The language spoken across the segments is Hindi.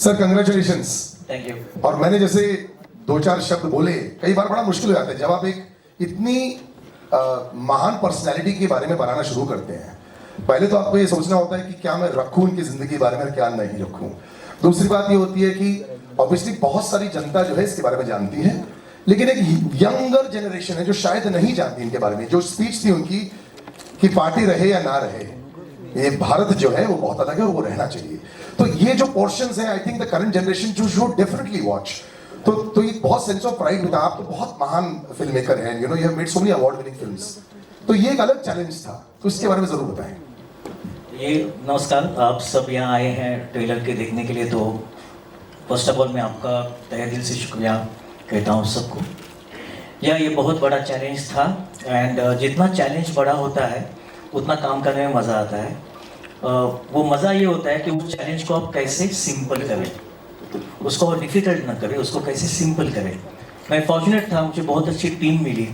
Sir congratulations. Thank you. और मैंने जैसे दो चार शब्द बोले, कई बार बड़ा मुश्किल हो जाता है जब आप एक इतनी महान पर्सनैलिटी के बारे में बनाना शुरू करते हैं। पहले तो आपको ये सोचना होता है कि क्या मैं रखूं इनकी जिंदगी के बारे में, क्या नहीं रखूं। दूसरी बात ये होती है कि ऑब्वियसली बहुत सारी जनता जो है इसके बारे में जानती है, लेकिन एक यंगर जनरेशन है जो शायद नहीं जानती इनके बारे में। जो स्पीच थी उनकी कि पार्टी रहे या ना रहे, ये भारत जो है वो बहुत अलग है और वो रहना चाहिए। तो ये जो पोर्शंस हैं, I think the current generation जो शुड डेफिनेटली वॉच। तो ये बहुत सेंस ऑफ प्राइड होता है। आप तो बहुत महान फिल्म मेकर हैं, you know you have made so many award winning films. तो ये एक अलग चैलेंज था, तो इसके बारे में जरूर बताएं। ये नमस्कार, आप सब यहाँ आए हैं ट्रेलर के देखने के लिए। तो फर्स्ट ऑफ ऑल मैं आपका तहे दिल से शुक्रिया कहता हूँ सबको। ये बहुत बड़ा चैलेंज था एंड जितना चैलेंज बड़ा होता है उतना काम करने में मज़ा आता है। वो मज़ा ये होता है कि उस चैलेंज को आप कैसे सिंपल करें, उसको डिफिकल्ट ना करें, उसको कैसे सिंपल करें। मैं फॉर्चुनेट था, मुझे बहुत अच्छी टीम मिली।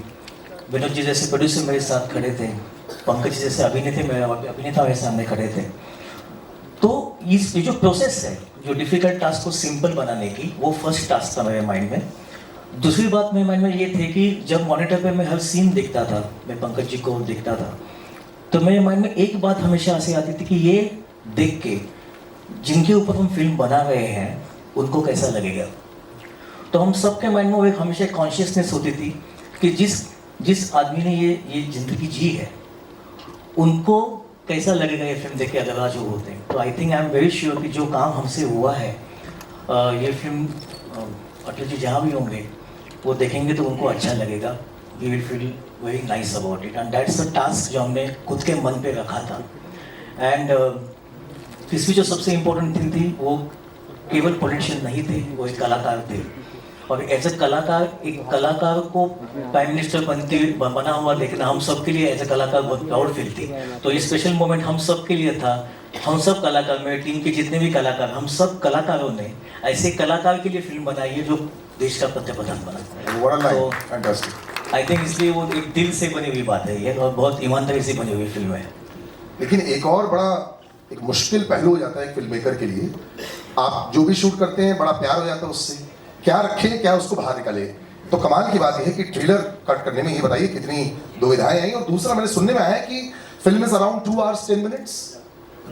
विनोद जी जैसे प्रोड्यूसर मेरे साथ खड़े थे, पंकज जी जैसे अभिनेता मेरे सामने खड़े थे। तो ये जो प्रोसेस है, जो डिफिकल्ट टास्क को सिंपल बनाने की, वो फर्स्ट टास्क था मेरे माइंड में। दूसरी बात मेरे माइंड में ये थी कि जब मॉनिटर पे मैं हर सीन देखता था, मैं पंकज जी को देखता था, तो मेरे माइंड में एक बात हमेशा ऐसी आती थी कि ये देख के जिनके ऊपर हम फिल्म बना रहे हैं उनको कैसा लगेगा। तो हम सबके माइंड में वो एक हमेशा कॉन्शियसनेस होती थी कि जिस आदमी ने ये जिंदगी जी है उनको कैसा लगेगा ये फिल्म देख के अगर आज वो होते हैं। तो I think I am very sure कि जो काम हमसे हुआ है, ये फिल्म अटल जी जहाँ भी होंगे वो देखेंगे तो उनको अच्छा लगेगा। We will feel very nice about it and that's the task जो हमने खुद के मन पे रखा था। एंड इसमें जो सबसे इम्पोर्टेंट थिंग थी वो केवल पॉलिटिशियन नहीं थे, वो एक कलाकार थे। और एज ए कलाकार, एक कलाकार को प्राइम मिनिस्टर बना हुआ देखना हम सब के लिए एज ए कलाकार बहुत प्राउड फील थी। तो ये स्पेशल मोमेंट हम सब के लिए था। हम सब कलाकार, मेरे टीम के जितने भी कलाकार, हम सब कलाकारों ने ऐसे कलाकार के लिए फिल्म बनाई है जो देश का प्रधान बना। तो आई थिंक इसलिए वो एक दिल से बनी हुई बात है ये, और बहुत ईमानदारी से बनी हुई फिल्म है। लेकिन एक और बड़ा एक मुश्किल पहलू हो जाता है फिल्म मेकर के लिए। आप जो भी शूट करते हैं बड़ा प्यार हो जाता है उससे, क्या रखें क्या उसको बाहर निकाले। तो कमाल की बात यह है कि ट्रेलर कट करने में ये बताइए कितनी दुविधाएं आई। और दूसरा मैंने सुनने में आया है कि film is around 2 hours 10 minutes।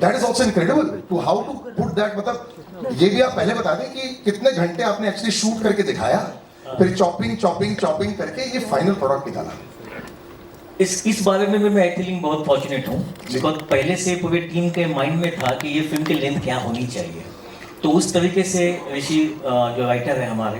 That is also incredible to how to put that. मतलब ये भी आप पहले बता दें कि कितने घंटे आपने एक्चुअली शूट करके दिखाया, फिर चॉपिंग करके ये फाइनल प्रोडक्ट निकाला। इस बारे में मैं एक्चुअली बहुत फॉर्चुनेट हूँ, बिकॉज पहले से पूरी टीम के माइंड में था कि ये फिल्म की लेंथ क्या होनी चाहिए। तो उस तरीके से ऋषि जो राइटर है हमारे,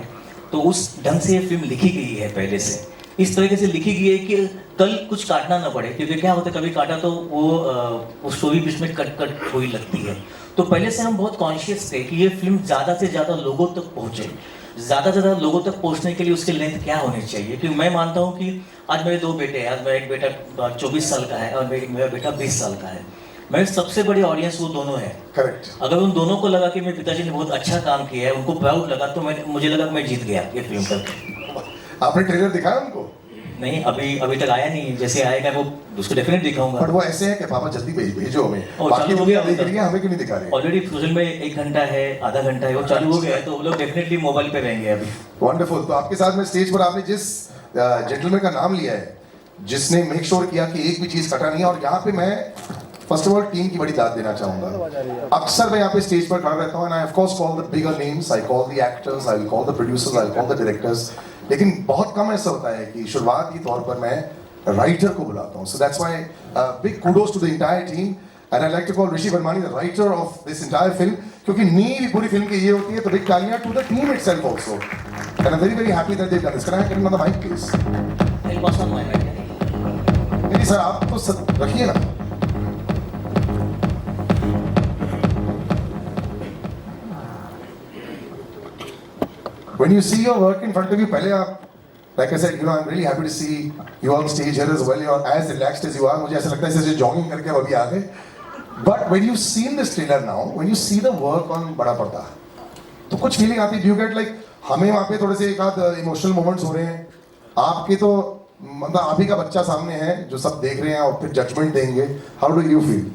तो उस ढंग से ये फिल्म लिखी गई है। पहले से इस तरीके से लिखी गई है कि कल कुछ काटना ना पड़े, क्योंकि क्या होता है कभी काटा तो वो स्टोरी बीच में कट हुई लगती है। तो पहले से हम बहुत कॉन्शियस थे कि ये फिल्म ज़्यादा से ज़्यादा लोगों तक पहुँचे। ज़्यादा से ज़्यादा लोगों तक पहुँचने के लिए उसकी लेंथ क्या होनी चाहिए। क्योंकि मैं मानता हूँ कि आज मेरे 2 बेटे हैं। आज मेरा एक बेटा 24 साल का है और मेरा बेटा 20 साल का है। मेरे सबसे बड़ी ऑडियंस वो दोनों है। करेक्ट। अगर उन दोनों को लगा कि मेरे पिताजी ने बहुत अच्छा काम किया है, उनको प्राउड लगा, तो मुझे लगा मैं जीत गया ये फिल्म करके। आपने ट्रेलर दिखाया उनको? नहीं, अभी तक आया नहीं। जैसे आएगा वो उसको डेफिनेटली दिखाऊंगा। बट वो ऐसे है कि पापा जल्दी भेजो हमें। चालू हो गया, देख रही है, हमें क्यों नहीं दिखा रहे? ऑलरेडी सोशल में 1 घंटा है, आधा घंटा है, वो चालू हो गया है। तो वो लोग डेफिनेटली मोबाइल पे रहेंगे अभी। वंडरफुल। तो आपके साथ में स्टेज पर आपने जिस जेंटलमैन का नाम लिया है, जिसने मेक श्योर किया कि एक भी चीज कटा नहीं है, और यहाँ पे मैं फर्स्ट ऑफ ऑल टीम की बड़ी दाद देना चाहूंगा। अक्सर मैं यहाँ पे स्टेज पर खड़ा रहता हूँ and I of course call the bigger names, I call the actors, I will call the producers, I will call the directors. लेकिन बहुत कम ऐसा होता है कि शुरुआती तौर पर मैं राइटर को बुलाता हूँ। So that's why big kudos to the entire team and I like to call Rishi Varmani the writer of this entire film, क्योंकि नींव पूरी फिल्म की ये होती है। तो बिग तालियां to the team itself also and I am very very happy that they done this. Can I get on the mic please? नहीं सर, आप तो रखिए ना। When you see your work in front of you, पहले आप, like I said, you know, I'm really happy to see you on stage here as well. You're as relaxed as you are. मुझे ऐसा लगता है जैसे jogging करके अभी आ गए. But when you've seen this trailer now, when you see the work on बड़ा पर्दा, तो कुछ feeling आती है? Do you get like, हमें वहाँ पे थोड़े से एक आध emotional moments हो रहे हैं, आपके तो मतलब आप ही का बच्चा सामने है जो सब देख रहे हैं और फिर judgment देंगे. How do you feel?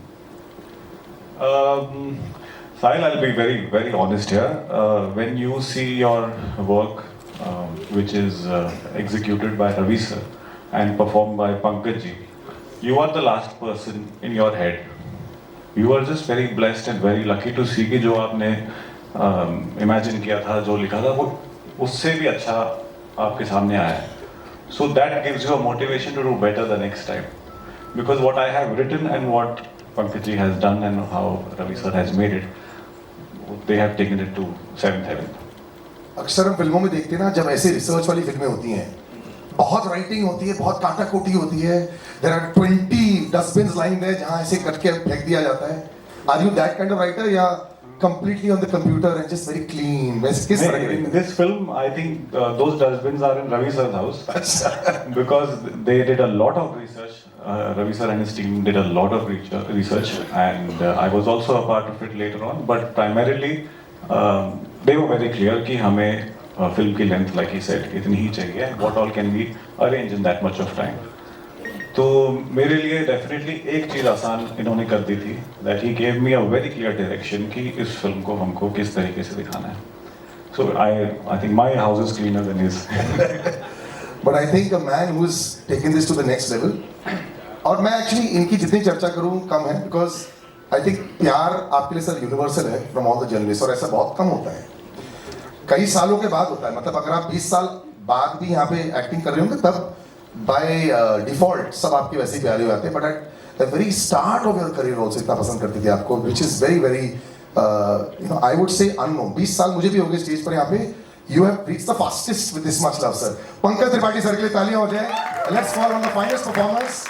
Sahil, I'll be very honest here. When you see your work, which is executed by Ravi sir and performed by Pankaj ji, you are the last person in your head. You are just very blessed and very lucky to see कि जो आपने imagine किया था, जो लिखा था, वो उससे भी अच्छा आपके सामने आया है. So that gives you a motivation to do better the next time. Because what I have written and what Pankaj ji has done and how Ravi sir has made it, they have taken it to 7th heaven. अक्सर हम फिल्मों में देखते हैं ना, जब ऐसे रिसर्च वाली फिल्में होती हैं, बहुत राइटिंग होती है, बहुत काटाकोटी होती है, there are 20 dustbins line there जहां ऐसे कट के फेंक दिया जाता है. Are you that kind of writer या completely on the computer and just very clean? वैसे किस तरह In this film, I think those dustbins are in Ravi sir's house because they did a lot of research. Ravi sir and his team did a lot of research, and I was also a part of it later on. But primarily, they were very clear कि हमें film की length, like he said, इतनी ही चाहिए. What all can we arrange in that much of time? तो मेरे लिए डेफिनेटली एक चीज़ आसान इन्होंने कर दी थी, that he gave me a very clear direction कि इस फिल्म को हमको किस तरीके से दिखाना है. So I think my house is cleaner than his. But I think a man who is taken this to the next level, और मैं एक्चुअली इनकी जितनी चर्चा करूं कम है, बिकॉज आई थिंक प्यार आपके लिए सर यूनिवर्सल है फ्रॉम ऑल द जर्नलिस्ट, और ऐसा बहुत कम होता है, कई सालों के बाद होता है. मतलब अगर आप 20 साल बाद भी यहाँ पे एक्टिंग कर रहे होंगे तब बाय डिफॉल्ट सब आपके वैसे ही प्यारे हो जाते हैं. But at the very start of your career also इतना पसंद करते थे आपको, which is very very you know I would say unknown. 20 साल मुझे भी हो गए स्टेज पर यहाँ पे. You have reached the fastest with this much love sir. Pankaj Tripathi sir के लिए तालियां हो जाए. Let's call on the finest performers,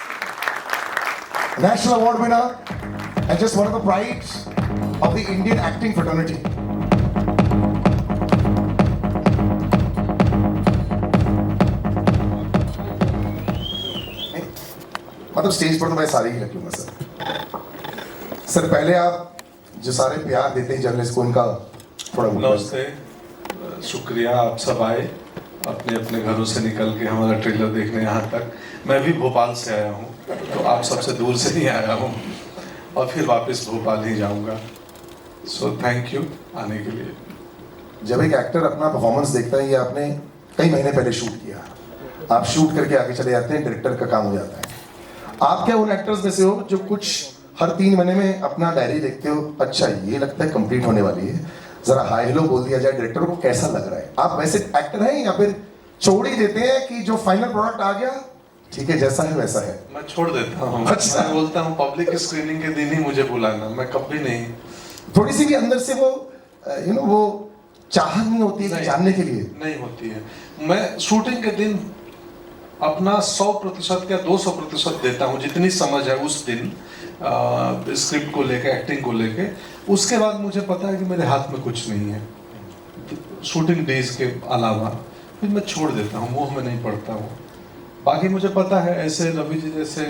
national award winner and just one of the prides of the Indian acting fraternity. मतलब स्टेज पर तो मैं सारे ही रख लूंगा सर. सर पहले आप जो सारे प्यार देते हैं जर्नलिस्ट को, उनका थोड़ा नमस्ते, शुक्रिया आप सब आए अपने अपने घरों से निकल के हमारा ट्रेलर देखने यहाँ तक. मैं भी भोपाल से आया हूँ, तो आप सबसे दूर से ही आया हूँ और फिर वापस भोपाल ही जाऊँगा. सो थैंक यू आने के लिए. जब एक एक्टर अपना परफॉर्मेंस देखता है, ये आपने कई महीने पहले शूट किया, आप शूट करके आगे चले जाते हैं, डायरेक्टर का काम हो जाता है. आप क्या उन एक्टर्स में से हो जो कुछ हर 3 महीने में अपना डायरी देखते हो, अच्छा ये लगता है कंप्लीट होने वाली है, जरा हाई हेलो बोल दिया जाए, डायरेक्टर को कैसा लग रहा है? आप वैसे एक्टर हैं या फिर छोड़ ही देते हैं कि जो फाइनल प्रोडक्ट आ गया ठीक है जैसा है वैसा है? मैं छोड़ देता हूँ. अच्छा. मैं बोलता हूँ पब्लिक स्क्रीनिंग के दिन ही मुझे बुलाना, मैं कभी नहीं. थोड़ी सी भी अंदर से वो यू नो वो चाहत नहीं होती है कि जानने के लिए? नहीं होती है. मैं शूटिंग के दिन अपना 100% या 200% देता हूँ, जितनी समझ है उस दिन स्क्रिप्ट को लेके, एक्टिंग को लेके. उसके बाद मुझे पता है कि मेरे हाथ में कुछ नहीं है शूटिंग डेज के अलावा, फिर मैं छोड़ देता हूँ, मुंह में नहीं पड़ता हूँ. बाकी मुझे पता है ऐसे रवि जी जैसे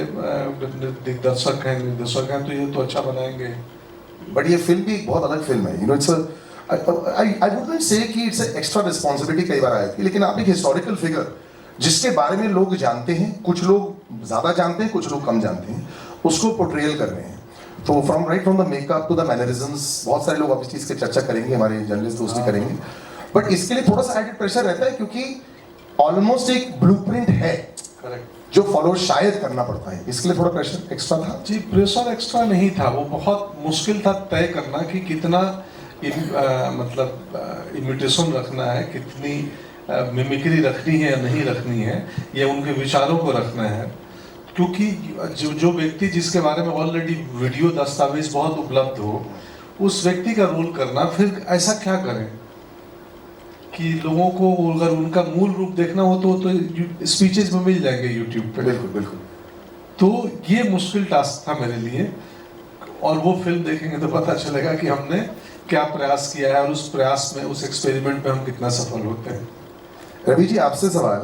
दिग्दर्शक हैं, निर्देशक हैं, तो ये तो अच्छा बनाएंगे. बट ये फिल्म भी एक बहुत अलग फिल्म है. You know it's I wouldn't say कि इट्स एक्स्ट्रा रिस्पॉन्सिबिलिटी कई बार आती है, लेकिन आप एक हिस्टोरिकल फिगर जिसके बारे में लोग जानते हैं, कुछ लोग ज़्यादा जानते हैं, कुछ लोग कम जानते हैं, उसको पोर्ट्रेयल कर रहे हैं. तो from the makeup to the mannerisms, बहुत सारे लोग ऑब्वियसली इसकी चर्चा करेंगे, हमारे जर्नलिस्ट दोस्त भी करेंगे. बट इसके लिए थोड़ा सा एडेड प्रेशर रहता है क्योंकि ऑलमोस्ट एक ब्लूप्रिंट है करेक्ट, जो फॉलो शायद करना पड़ता है. इसके लिए थोड़ा प्रेशर एक्स्ट्रा था? जी प्रेशर एक्स्ट्रा नहीं था, वो बहुत मुश्किल था तय करना कि कितना मतलब इमिटेशन रखना है, कितनी मिमिक्री रखनी है या नहीं रखनी है, या उनके विचारों को रखना है. क्योंकि जो व्यक्ति जिसके बारे में ऑलरेडी वीडियो दस्तावेज बहुत उपलब्ध हो, उस व्यक्ति का रोल करना, फिर ऐसा क्या करें कि लोगों को अगर उनका मूल रूप देखना हो तो स्पीचेस में मिल जाएंगे यूट्यूब पे. बिल्कुल बिल्कुल. तो ये मुश्किल टास्क था मेरे लिए, और वो फिल्म देखेंगे तो पता चलेगा कि हमने क्या प्रयास किया है और उस प्रयास में, उस एक्सपेरिमेंट में हम कितना सफल होते हैं. रवि जी आपसे सवाल.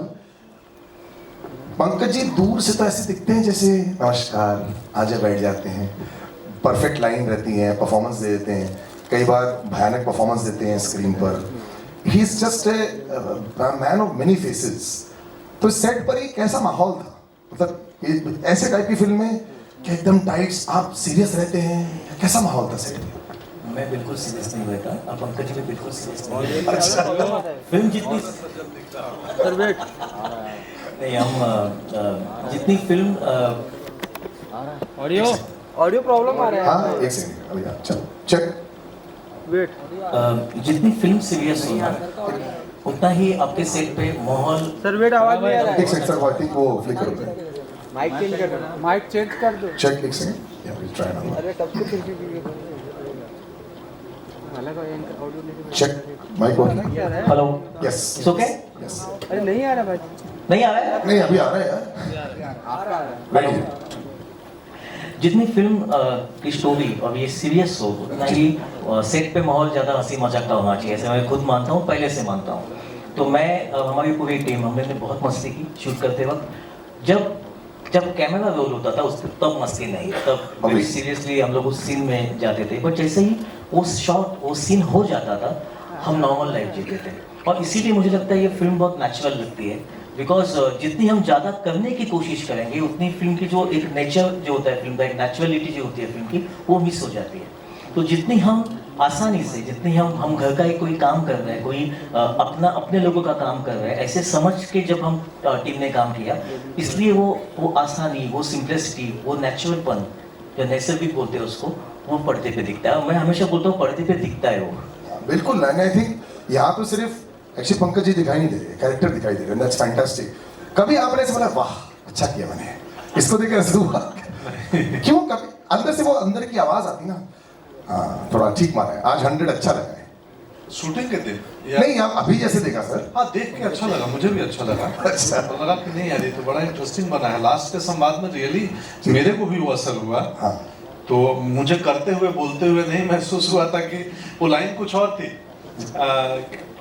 पंकज जी दूर से तो ऐसे दिखते हैं जैसे नमस्कार आजा बैठ जाते हैं, परफेक्ट लाइन रहती है, परफॉर्मेंस दे देते हैं, कई बार भयानक परफॉर्मेंस देते हैं स्क्रीन पर. He is just a man of many faces. तो सेट पर ही कैसा माहौल था? मतलब ऐसे टाइप की फिल्म में क्या एकदम टाइट्स आप सीरियस रहते हैं, कैसा माहौल था सेट पे? मैं बिल्कुल सीरियस नहीं हुआ था, अब पंकज जी भी बिल्कुल सीरियस नहीं हुए। फिल्म जितनी नहीं हम जितनी फिल्म ऑडियो ऑडियो प्रॉब्लम आ रहा है। हाँ एक सेकंड अभी चलो चेक। वेट जितनी फिल्म सीरियस होना उतना ही आपके सेट पे माहौल सर, वेट आवाज नहीं आ रहा एक है। सेकंड सर आई थिंक वो फ्लिकर होता है। माइक चेंज कर दो, माइक चेंज कर दो। चेक एक सेकंड या विल ट्राई नाउ। अरे तब से फिर अलग ऑडियो नहीं चेक माइक वर्किंग। क्या रहा है? Hello yes it's okay yes. अरे नहीं आ रहा भाई। नहीं आ रहा है। नहीं अभी आ रहा है यार। आपका आ रहा है। Ready? जितनी फिल्म की स्टोरी और ये सीरियस हो उतना ही सेट पे माहौल ज़्यादा हंसी मजाक का होना चाहिए, ऐसे मैं खुद मानता हूँ, पहले से मानता हूँ। तो मैं हमारी पूरी टीम हमने ने बहुत मस्ती की शूट करते वक्त। जब कैमरा रोल होता था उस तब मस्ती नहीं, तब अभी? सीरियसली हम लोग उस सीन में जाते थे। बट जैसे ही वो शॉट वो सीन हो जाता था हम नॉर्मल लाइफ जीते थे, और इसीलिए मुझे लगता है ये फिल्म बहुत नेचुरल लगती है। बिकॉज जितनी हम ज़्यादा करने की कोशिश करेंगे उतनी फिल्म की जो एक नेचर जो होता है, फिल्म का एक नेचुरलिटी जो होती है फिल्म की, वो मिस हो जाती है। तो जितनी हम आसानी से, जितनी हम घर का एक कोई काम कर रहे हैं, कोई अपने लोगों का काम कर रहे हैं, ऐसे समझ के जब हम टीम ने काम किया, इसलिए वो आसानी, वो सिंपलिसिटी, वो नेचुरलपन जो नैसर्गिक बोलते हैं उसको, वो पर्दे पे दिखता है। मैं हमेशा बोलता हूँ पर्दे पे दिखता है वो। बिल्कुल ना, आई थिंक यहाँ तो सिर्फ एक्चुअली पंकज जी दिखाई नहीं दे रहे, कैरेक्टर दिखाई दे रहे, दैट्स फैंटास्टिक। कभी आपने ऐसे बोला वाह अच्छा किया मैंने इसको देख ऐसे हुआ? क्यों? कभी अंदर से वो अंदर की आवाज आती ना, हाँ थोड़ा ठीक मारा है आज, 100 अच्छा लगा है। शूटिंग के दिन नहीं आप अभी जैसे देखा सर। हाँ, देख के अच्छा लगा, मुझे भी अच्छा लगा। अच्छा। तो लगा कि नहीं यार ये तो बड़ा इंटरेस्टिंग बना है। लास्ट के संवाद में रियली मेरे को भी वो असर हुआ। हाँ तो मुझे करते हुए बोलते हुए नहीं महसूस हुआ था कि वो लाइन कुछ और थी।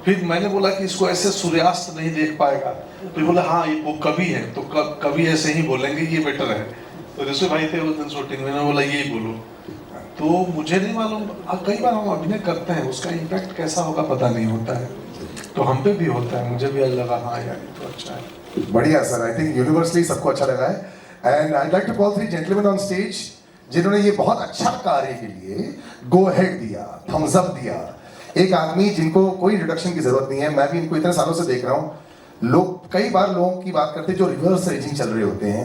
फिर मैंने बोला कि इसको ऐसे सूर्यास्त नहीं देख पाएगा, फिर बोला हाँ ये वो कवि है तो कवि ऐसे ही बोलेंगे, ये बेटर है। तो ऋषि भाई थे उस दिन शूटिंग में, मैंने बोला यही बोलो। तो मुझे नहीं मालूम, कई बार हम अभिनय करते हैं उसका इम्पैक्ट कैसा होगा पता नहीं होता है, तो हम पे भी होता है। मुझे भी आज लगा हाँ यार ये तो अच्छा है। बढ़िया सर, आई थिंक यूनिवर्सली सबको अच्छा लगा है। And I like to call 3 gentleman on stage जिन्होंने ये बहुत अच्छा कार्य के लिए गो हेड दिया, थम्स अप दिया। एक आदमी जिनको कोई इंट्रोडक्शन की जरूरत नहीं है, मैं भी इनको इतने सालों से देख रहा हूँ। लोग कई बार लोगों की बात करते हैं जो रिवर्स रेजिंग चल रहे होते हैं,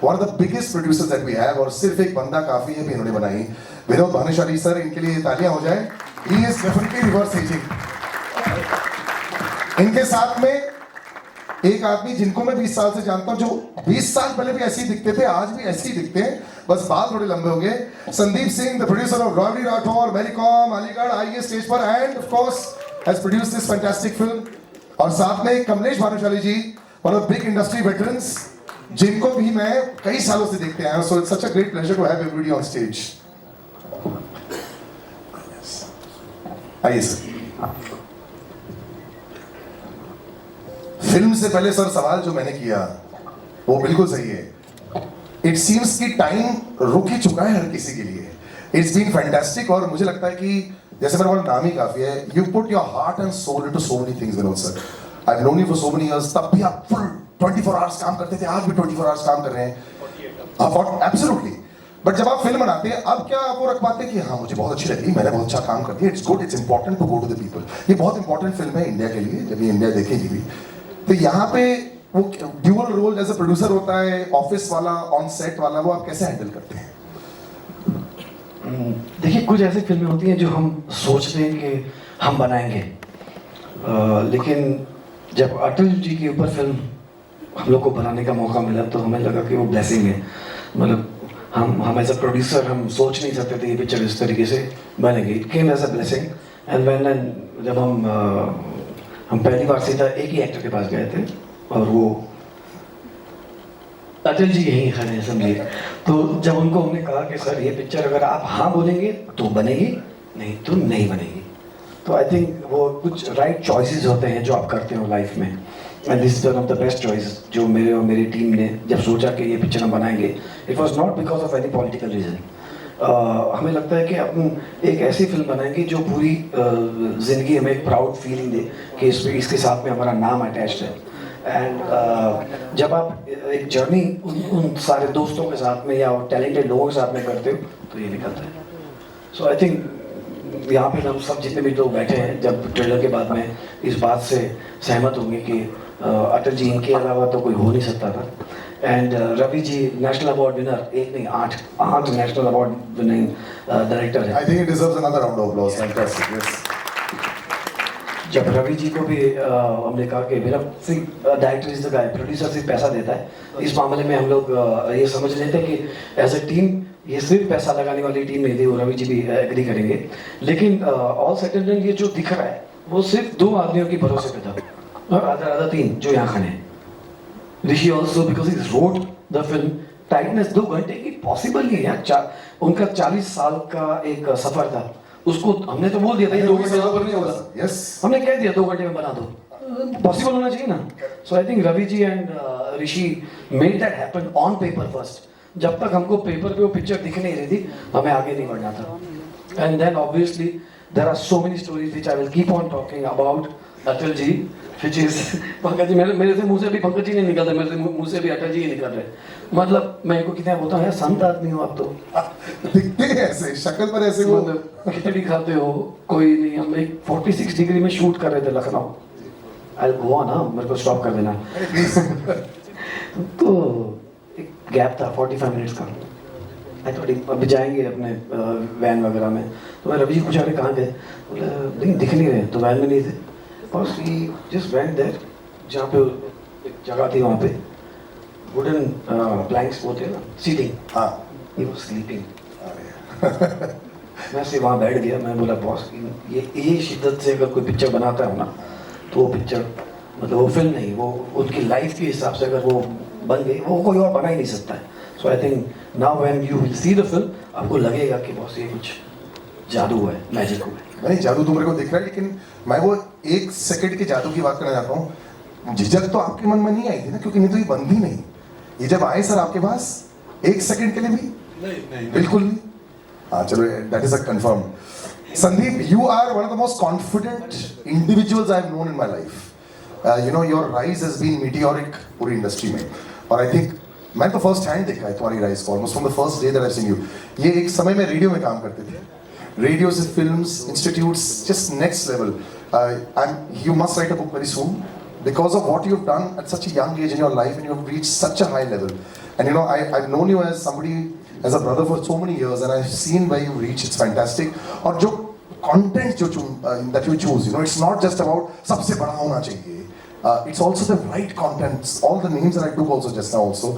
one of the biggest producers that we have, और सिर्फ एक बंदा काफी है भी इन्होंने बनाई। विनोद भानुशाली सर, इनके लिए तालियां हो जाए। He is definitely reverse raising. इनके साथ में एक आदमी जिनको मैं 20 साल से जानता हूं, जो 20 साल पहले भी ऐसे ही दिखते थे, आज भी ऐसे ही दिखते हैं, बस बाल थोड़े लंबे हो गए। Sandeep Singh, the producer of robbery Rathore, Mary Kom, Aligarh, आइए स्टेज पर, and of course has produced this fantastic film. और साथ में कमलेश भानुशाली जी, one of big industry veterans, जिनको भी मैं कई सालों से देखते आया हूं। So it's such a great pleasure to have everybody on stage. आइए सर। फिल्म से पहले सर सवाल जो मैंने किया वो बिल्कुल सही है। इट सीम्स कि टाइम रुक ही चुका है हर किसी के लिए। इट्स बीन फैंटास्टिक, और मुझे लगता है कि जैसे मेरा बोला नाम ही काफी है, you put your heart and soul into so many things Vinod sir. I have known you for so many years, तब भी आप फुल 24 आवर्स काम करते थे, आज भी 24 आवर्स काम कर रहे हैं। एब्सोल्युटली। बट जब आप फिल्म बनाते हैं, अब क्या आप वो रख पाते हैं कि हाँ मुझे बहुत अच्छी लगी, मैंने बहुत अच्छा काम कर दिया, it's good, it's important to go to the people. ये बहुत इंपॉर्टेंट फिल्म है इंडिया के लिए, जब ये इंडिया देखेगी भी। तो यहाँ पे वो dual role as a producer होता है, ऑफिस वाला, ऑन सेट वाला, वो आप कैसे हैंडल करते हैं? देखिए, कुछ ऐसी फिल्में होती हैं जो हम सोचते हैं कि हम बनाएंगे, लेकिन जब अटल जी के ऊपर फिल्म हम लोग को बनाने का मौका मिला तो हमें लगा कि वो ब्लेसिंग है। मतलब हम एज अ प्रोड्यूसर हम सोच नहीं सकते थे ये पिक्चर इस तरीके से बनेगी। It came as a blessing. And when जब हम पहली बार सीधा एक ही एक्टर के पास गए थे, और वो अटल जी यहीं खड़े हैं समझिए। तो जब उनको हमने कहा कि सर ये पिक्चर अगर आप हाँ बोलेंगे तो बनेगी, नहीं तो नहीं बनेगी। तो आई थिंक वो कुछ राइट चॉइसेस होते हैं जो आप करते हो लाइफ में, and this is one of the best choice जो मेरे और मेरी टीम ने जब सोचा कि ये पिक्चर हम बनाएंगे। It was not because of any political reason. हमें लगता है कि हम एक ऐसी फिल्म बनाएंगे जो पूरी ज़िंदगी हमें एक प्राउड फीलिंग दे कि इसके साथ में हमारा नाम अटैच्ड है। एंड जब आप एक जर्नी उन सारे दोस्तों के साथ में या टैलेंटेड लोगों के साथ में करते हो तो ये निकलता है। सो आई थिंक यहाँ पे हम सब जितने भी लोग बैठे हैं, जब ट्रेलर के बाद में इस बात से सहमत होंगे कि अटल जी इनके अलावा तो कोई हो नहीं सकता था। And Ravi ji national award winner, एक नहीं 8 नेशनल अवार्ड विनिंग डायरेक्टर है। I think it deserves another round of applause. Fantastic. Yes. जब रवि जी को भी हमने कहा कि मेरा सिर्फ director is the guy, producer सिर्फ पैसा देता है, इस मामले में हम लोग ये समझ लेते हैं कि एज ए टीम ये सिर्फ पैसा लगाने वाली टीम नहीं थी, वो रवि जी भी एग्री करेंगे। लेकिन ऑल सेटल्ड ये जो दिख रहा है वो सिर्फ 2 आदमियों की भरोसे पे था, और आधा 3 जो यहाँ खड़े हैं। Rishi also because he wrote the film tightness 2 घंटे की पॉसिबल नहीं है यार। उनका 40 साल का एक सफर था, उसको हमने तो बोल दिया था ये 2 घंटे में नहीं होगा। Yes. हमने कह दिया 2 घंटे में बना दो, पॉसिबल होना चाहिए ना। So I think Ravi ji and Rishi made that happen on paper first. जब तक हमको पेपर पे वो पिक्चर दिख नहीं रही थी, हमें आगे नहीं बढ़ना था। And then obviously there are so many stories which I will keep on talking about Atal ji, which is Pankaj ji, मेरे से मुंह से भी पंकज जी नहीं निकल रहे, मेरे से मुंह से भी अटल जी ही निकल रहे। मतलब मैं इनको कितना बोलता हूँ यार, संत आदमी हो आप तो, दिखते हैं ऐसे, शक्ल पर ऐसे वो। मतलब खिचड़ी खाते हो, कोई नहीं। हम एक 46 डिग्री में शूट कर रहे थे लखनऊ, आई गो ऑन, हाँ मेरे को स्टॉप कर देना। तो एक गैप था 45 मिनट्स का, आई थॉट अभी जाएंगे अपने वैन वगैरह में। तो मैं रवि जी पूछा कि कहाँ गए, बोले नहीं दिख नहीं रहे, तो वैन में नहीं थे। और जस्ट वेंट देयर, जहाँ पे एक जगह थी वहाँ पे वुडन प्लैंक्स होते हैं ना, सीटिंग, हाँ। He was sleeping. मैं से वहाँ बैठ गया, मैं बोला बॉस ये शिद्दत से अगर कोई पिक्चर बनाता है ना, तो वो पिक्चर मतलब वो फिल्म नहीं, वो उनकी लाइफ के हिसाब से अगर वो बन गई, वो कोई और बना ही नहीं सकता है। So I think now when you will see the film, आपको लगेगा कि बॉस ये कुछ जादू है, मैजिक है। नहीं, जादू तो मेरे को दिख रहा है, लेकिन मैं वो 1 सेकंड के जादू की बात करना चाहता हूँ। झिझक तो आपके मन में नहीं आई थी ना, क्योंकि नहीं तो ये बनती नहीं। ये जब आए सर आपके पास 1 सेकंड के लिए भी नहीं बिल्कुल नहीं। हाँ चलो, that is a confirm. Sandeep, you are one of the most confident individuals I've known in my life. You know, your rise has been meteoric पूरी इंडस्ट्री में, और आई थिंक मैंने तो फर्स्ट हैंड देखा है तुम्हारी राइज को, almost from the first day that I seen you. ये एक समय में रेडियो में काम करते थे, रेडियो से films, institutes, just next level. And you must write a book very soon because of what you've done at such a young age in your life, and you've reached such a high level. And you know, I've known you as somebody, as a brother for so many years, and I've seen where you've reached. It's fantastic. और जो content that you choose, you know, it's not just about सबसे बड़ा होना चाहिए. It's also the right contents. All the names that I took also just now also.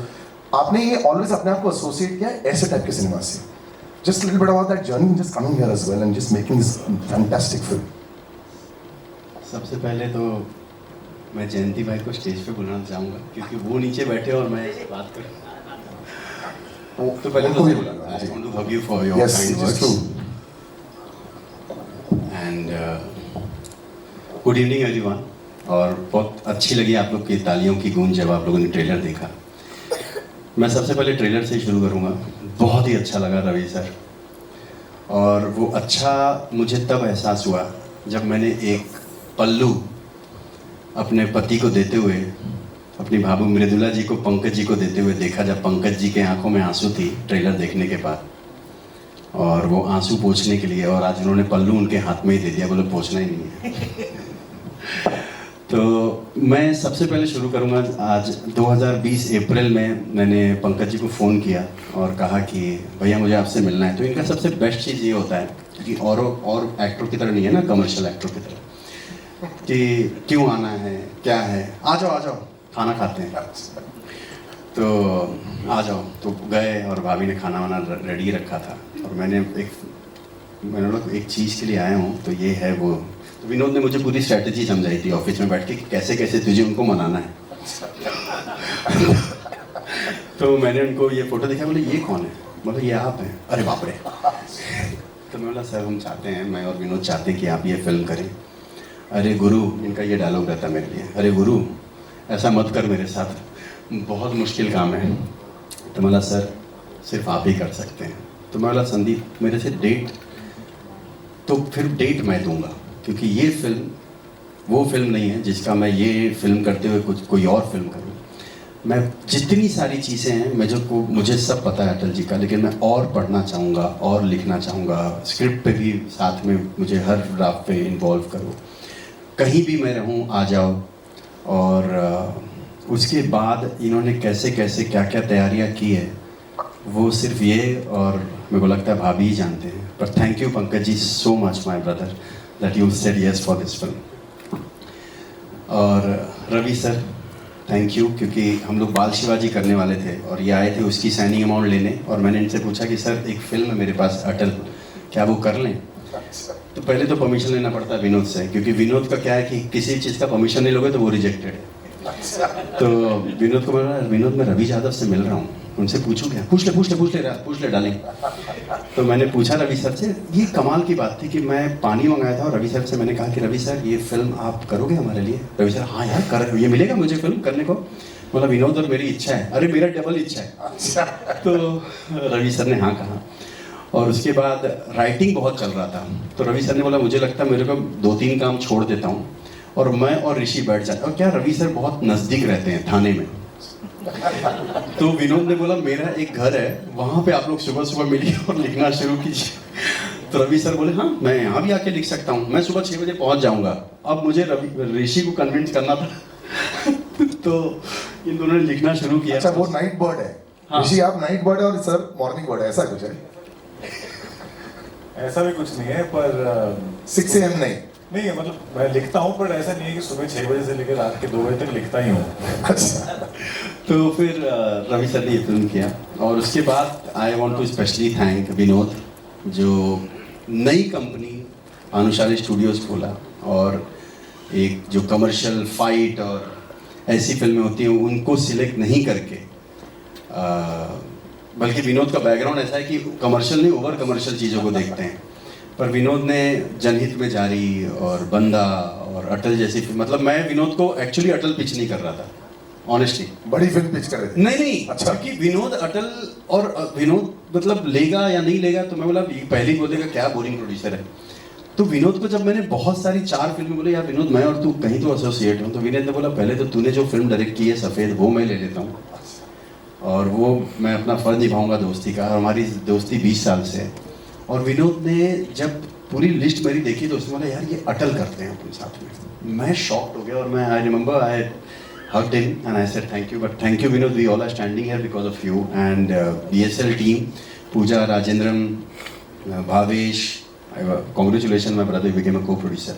आपने ये always अपने आप को associate किया है ऐसे type के सिनेमा से. Just a little bit about that journey, just coming here as well and just making this fantastic film. सबसे पहले तो मैं जयंती भाई को स्टेज पे बुलाना चाहूँगा, क्योंकि वो नीचे बैठे और मैं बात करूँ। तो पहले उनको तो भी बुलाना, आई जी। Want to hug you for your Yes, kind it is true. Words and good evening everyone. और बहुत अच्छी लगी आप लोग की तालियों की गूंज जब आप लोगों ने ट्रेलर देखा। मैं सबसे पहले ट्रेलर से ही शुरू करूँगा। बहुत ही अच्छा लगा रवि सर, और वो अच्छा मुझे तब एहसास हुआ जब मैंने एक पल्लू अपने पति को देते हुए, अपनी भाभी मृदुला जी को पंकज जी को देते हुए देखा, जब पंकज जी के आंखों में आंसू थी ट्रेलर देखने के बाद, और वो आंसू पोंछने के लिए, और आज उन्होंने पल्लू उनके हाथ में ही दे दिया, बोले पोंछना ही नहीं है। तो मैं सबसे पहले शुरू करूँगा। आज 2020 अप्रैल में मैंने पंकज जी को फ़ोन किया और कहा कि भैया मुझे आपसे मिलना है। तो इनका सबसे बेस्ट चीज़ ये होता है कि और एक्टर की तरह नहीं है ना, कमर्शियल एक्टर की तरह, कि क्यों आना है, क्या है, आ जाओ खाना खाते हैं, तो आ जाओ। तो गए और भाभी ने खाना वाना रेडी रखा था, और मैंने बोला एक चीज़ के लिए आया हूँ, तो ये है वो। तो विनोद ने मुझे पूरी स्ट्रैटेजी समझाई थी ऑफिस में बैठ के कि कैसे कैसे तुझे उनको मनाना है। तो मैंने उनको ये फ़ोटो दिखा, बोले ये कौन है, बोले ये आप हैं। अरे बाप रे। तो मैं बोला सर हम चाहते हैं, मैं और विनोद चाहते हैं कि आप ये फिल्म करें। अरे गुरु, इनका ये डायलॉग रहता मेरे लिए, अरे गुरु ऐसा मत कर मेरे साथ, बहुत मुश्किल काम है। तो बोला सर सिर्फ आप ही कर सकते हैं। तो मैं बोला संदीप मेरे से डेट, तो फिर डेट मैं दूंगा, क्योंकि ये फिल्म वो फिल्म नहीं है जिसका मैं ये फिल्म करते हुए कुछ कोई और फिल्म करूँ। मैं जितनी सारी चीज़ें हैं मुझे सब पता है अटल जी का, लेकिन मैं और पढ़ना चाहूँगा और लिखना चाहूँगा। स्क्रिप्ट पे भी साथ में मुझे हर ड्राफ्ट पे इन्वॉल्व करो, कहीं भी मैं रहूँ आ जाओ। और उसके बाद इन्होंने कैसे कैसे क्या क्या तैयारियाँ की है वो सिर्फ ये और मेरे को लगता है भाभी ही जानते हैं। पर thank you Pankaj ji so much my brother that you said yes for this film. और रवि सर थैंक यू, क्योंकि हम लोग बाल शिवाजी करने वाले थे और ये आए थे उसकी साइनिंग अमाउंट लेने, और मैंने इनसे पूछा कि सर एक फिल्म है मेरे पास अटल, क्या वो कर लें? तो पहले तो परमिशन लेना पड़ता है विनोद से, क्योंकि विनोद का क्या है कि किसी चीज़ का परमिशन नहीं लोगे तो वो रिजेक्टेड है। तो विनोद को बोला, विनोद मैं रवि यादव से मिल रहा हूँ, उनसे पूछूं क्या? पूछ ले डालें। तो मैंने पूछा रवि सर से, ये कमाल की बात थी कि मैं पानी मंगाया था और रवि सर से मैंने कहा कि रवि सर ये फिल्म आप करोगे हमारे लिए? रवि सर हाँ यार कर, ये मिलेगा मुझे फिल्म करने को? बोला विनोद और मेरी इच्छा है। अरे मेरा डबल इच्छा है। तो रवि सर ने हाँ कहा। और उसके बाद राइटिंग बहुत चल रहा था, तो रवि सर ने बोला मुझे लगता है मेरे को 2-3 काम छोड़ देता हूँ और मैं और ऋषि बैठ जाते। और क्या रवि सर बहुत नज़दीक रहते हैं थाने में। तो विनोद ने बोला मेरा एक घर है वहाँ पे आप लोग सुबह सुबह मिलिए और लिखना शुरू कीजिए। तो रवि सर बोले हाँ मैं यहाँ भी आके लिख सकता हूँ, मैं सुबह 6 बजे पहुँच जाऊँगा। अब मुझे ऋषि को कन्विंस करना था। तो इन दोनों ने लिखना शुरू किया। अच्छा वो नाइट बर्ड है। हाँ। ऋषि आप नाइट बर्ड है और सर मॉर्निंग बर्ड है, ऐसा कुछ है? ऐसा भी कुछ नहीं है, पर 6 AM नहीं? नहीं है, मतलब मैं लिखता हूँ पर ऐसा नहीं है कि सुबह 6 बजे से लेकर रात के 2 बजे तक लिखता ही हूँ। अच्छा। तो फिर रवि सर ने ये फिल्म किया। और उसके बाद I want to specially thank Vinod, जो नई कंपनी अनुशाली स्टूडियोज खोला और एक जो कमर्शियल फाइट और ऐसी फिल्में होती हैं उनको सिलेक्ट नहीं करके, बल्कि विनोद का बैकग्राउंड ऐसा है कि कमर्शियल नहीं ओवर कमर्शियल चीज़ों को देखते हैं। पर विनोद ने जनहित में जारी और बंदा और अटल जैसी फिल्म, मतलब मैं विनोद को एक्चुअली अटल पिच नहीं कर रहा था ऑनेस्टली। बड़ी फिल्म पिच कर रहे थे? नहीं अच्छा। क्योंकि विनोद अटल और विनोद मतलब लेगा या नहीं लेगा, तो मैं बोला पहले बोलेगा क्या बोरिंग प्रोड्यूसर है। तो विनोद को जब मैंने बहुत सारी 4 फिल्में बोले यार विनोद मैं और तू कहीं तो एसोसिएट हूँ, तो विनोद ने बोला पहले तो तूने जो फिल्म डायरेक्ट की है सफ़ेद वो मैं ले लेता हूँ और वो मैं अपना फ़र्ज निभाऊंगा दोस्ती का। और हमारी दोस्ती 20 साल से है। और विनोद ने जब पूरी लिस्ट मेरी देखी तो उसने बोला यार ये अटल करते हैं अपने साथ में। मैं शॉक्ड हो गया और मैं I remember I hugged him and I said thank you, but thank you Vinod, we all are standing here because of you and BSL team, Pooja, Rajendran, Bhavesh, congratulations my brother, you became a co-producer.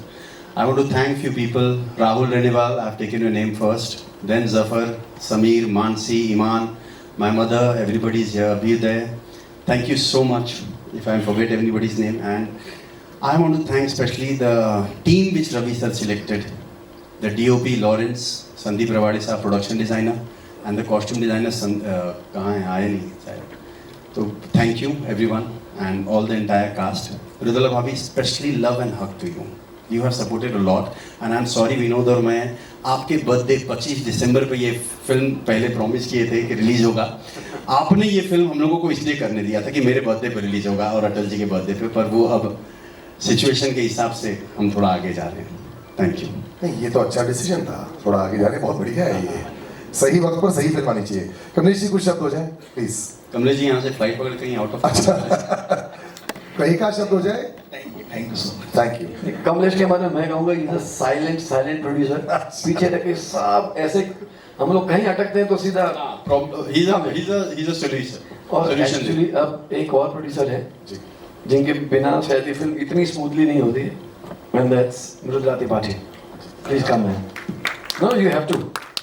I want to thank few people, Rahul Reniwal, I've taken your name first, then Zafar, Sameer, Mansi, Iman, my mother, everybody is here, be there. Thank you so much if I forget anybody's name. And I want to thank especially the team which Ravi sir selected, the DOP Lawrence, Sandeep Rawade साहब production designer and the costume designer कहाँ हैं, आए नहीं शायद। तो thank you everyone and all the entire cast. Rudla भाभी specially love and hug to you, you have supported a lot and I am sorry Vinod और मैं आपके बर्थडे 25 दिसंबर पे ये फिल्म पहले प्रॉमिस किए थे कि रिलीज़ होगा। आपने ये फिल्म हम लोगों को इसलिए करने दिया था कि मेरे बर्थडे पे रिलीज़ होगा और अटल जी के बर्थडे पे, पर वो अब सिचुएशन के हिसाब से हम थोड़ा आगे जा रहे हैं। Thank you. नहीं ये तो अच्छा डिसीजन था, थोड़ा आगे जाने बहुत बढ़िया है ये, सही वक्त पर सही फिल्म आनी चाहिए। कमलेश जी कुछ शब्द हो जाए प्लीज। कमलेश जी यहाँ से फ्लाइट पकड़ कहीं आउट ऑफ अच्छा कहीं का शब्द हो जाए? Thank you so much. Thank you. Kamlesh के बारे में मैं कहूँगा इज अ साइलेंट प्रोड्यूसर। पीछे रखे सब ऐसे हम लोग कहीं अटकते हैं तो सीधा he's a solution. और Solution एक्चुअली अब एक और प्रोड्यूसर है जी। जिनके बिना शायद ये फिल्म इतनी स्मूथली नहीं होती है, and that's Mridula Tripathi. Please come man. No, you have to.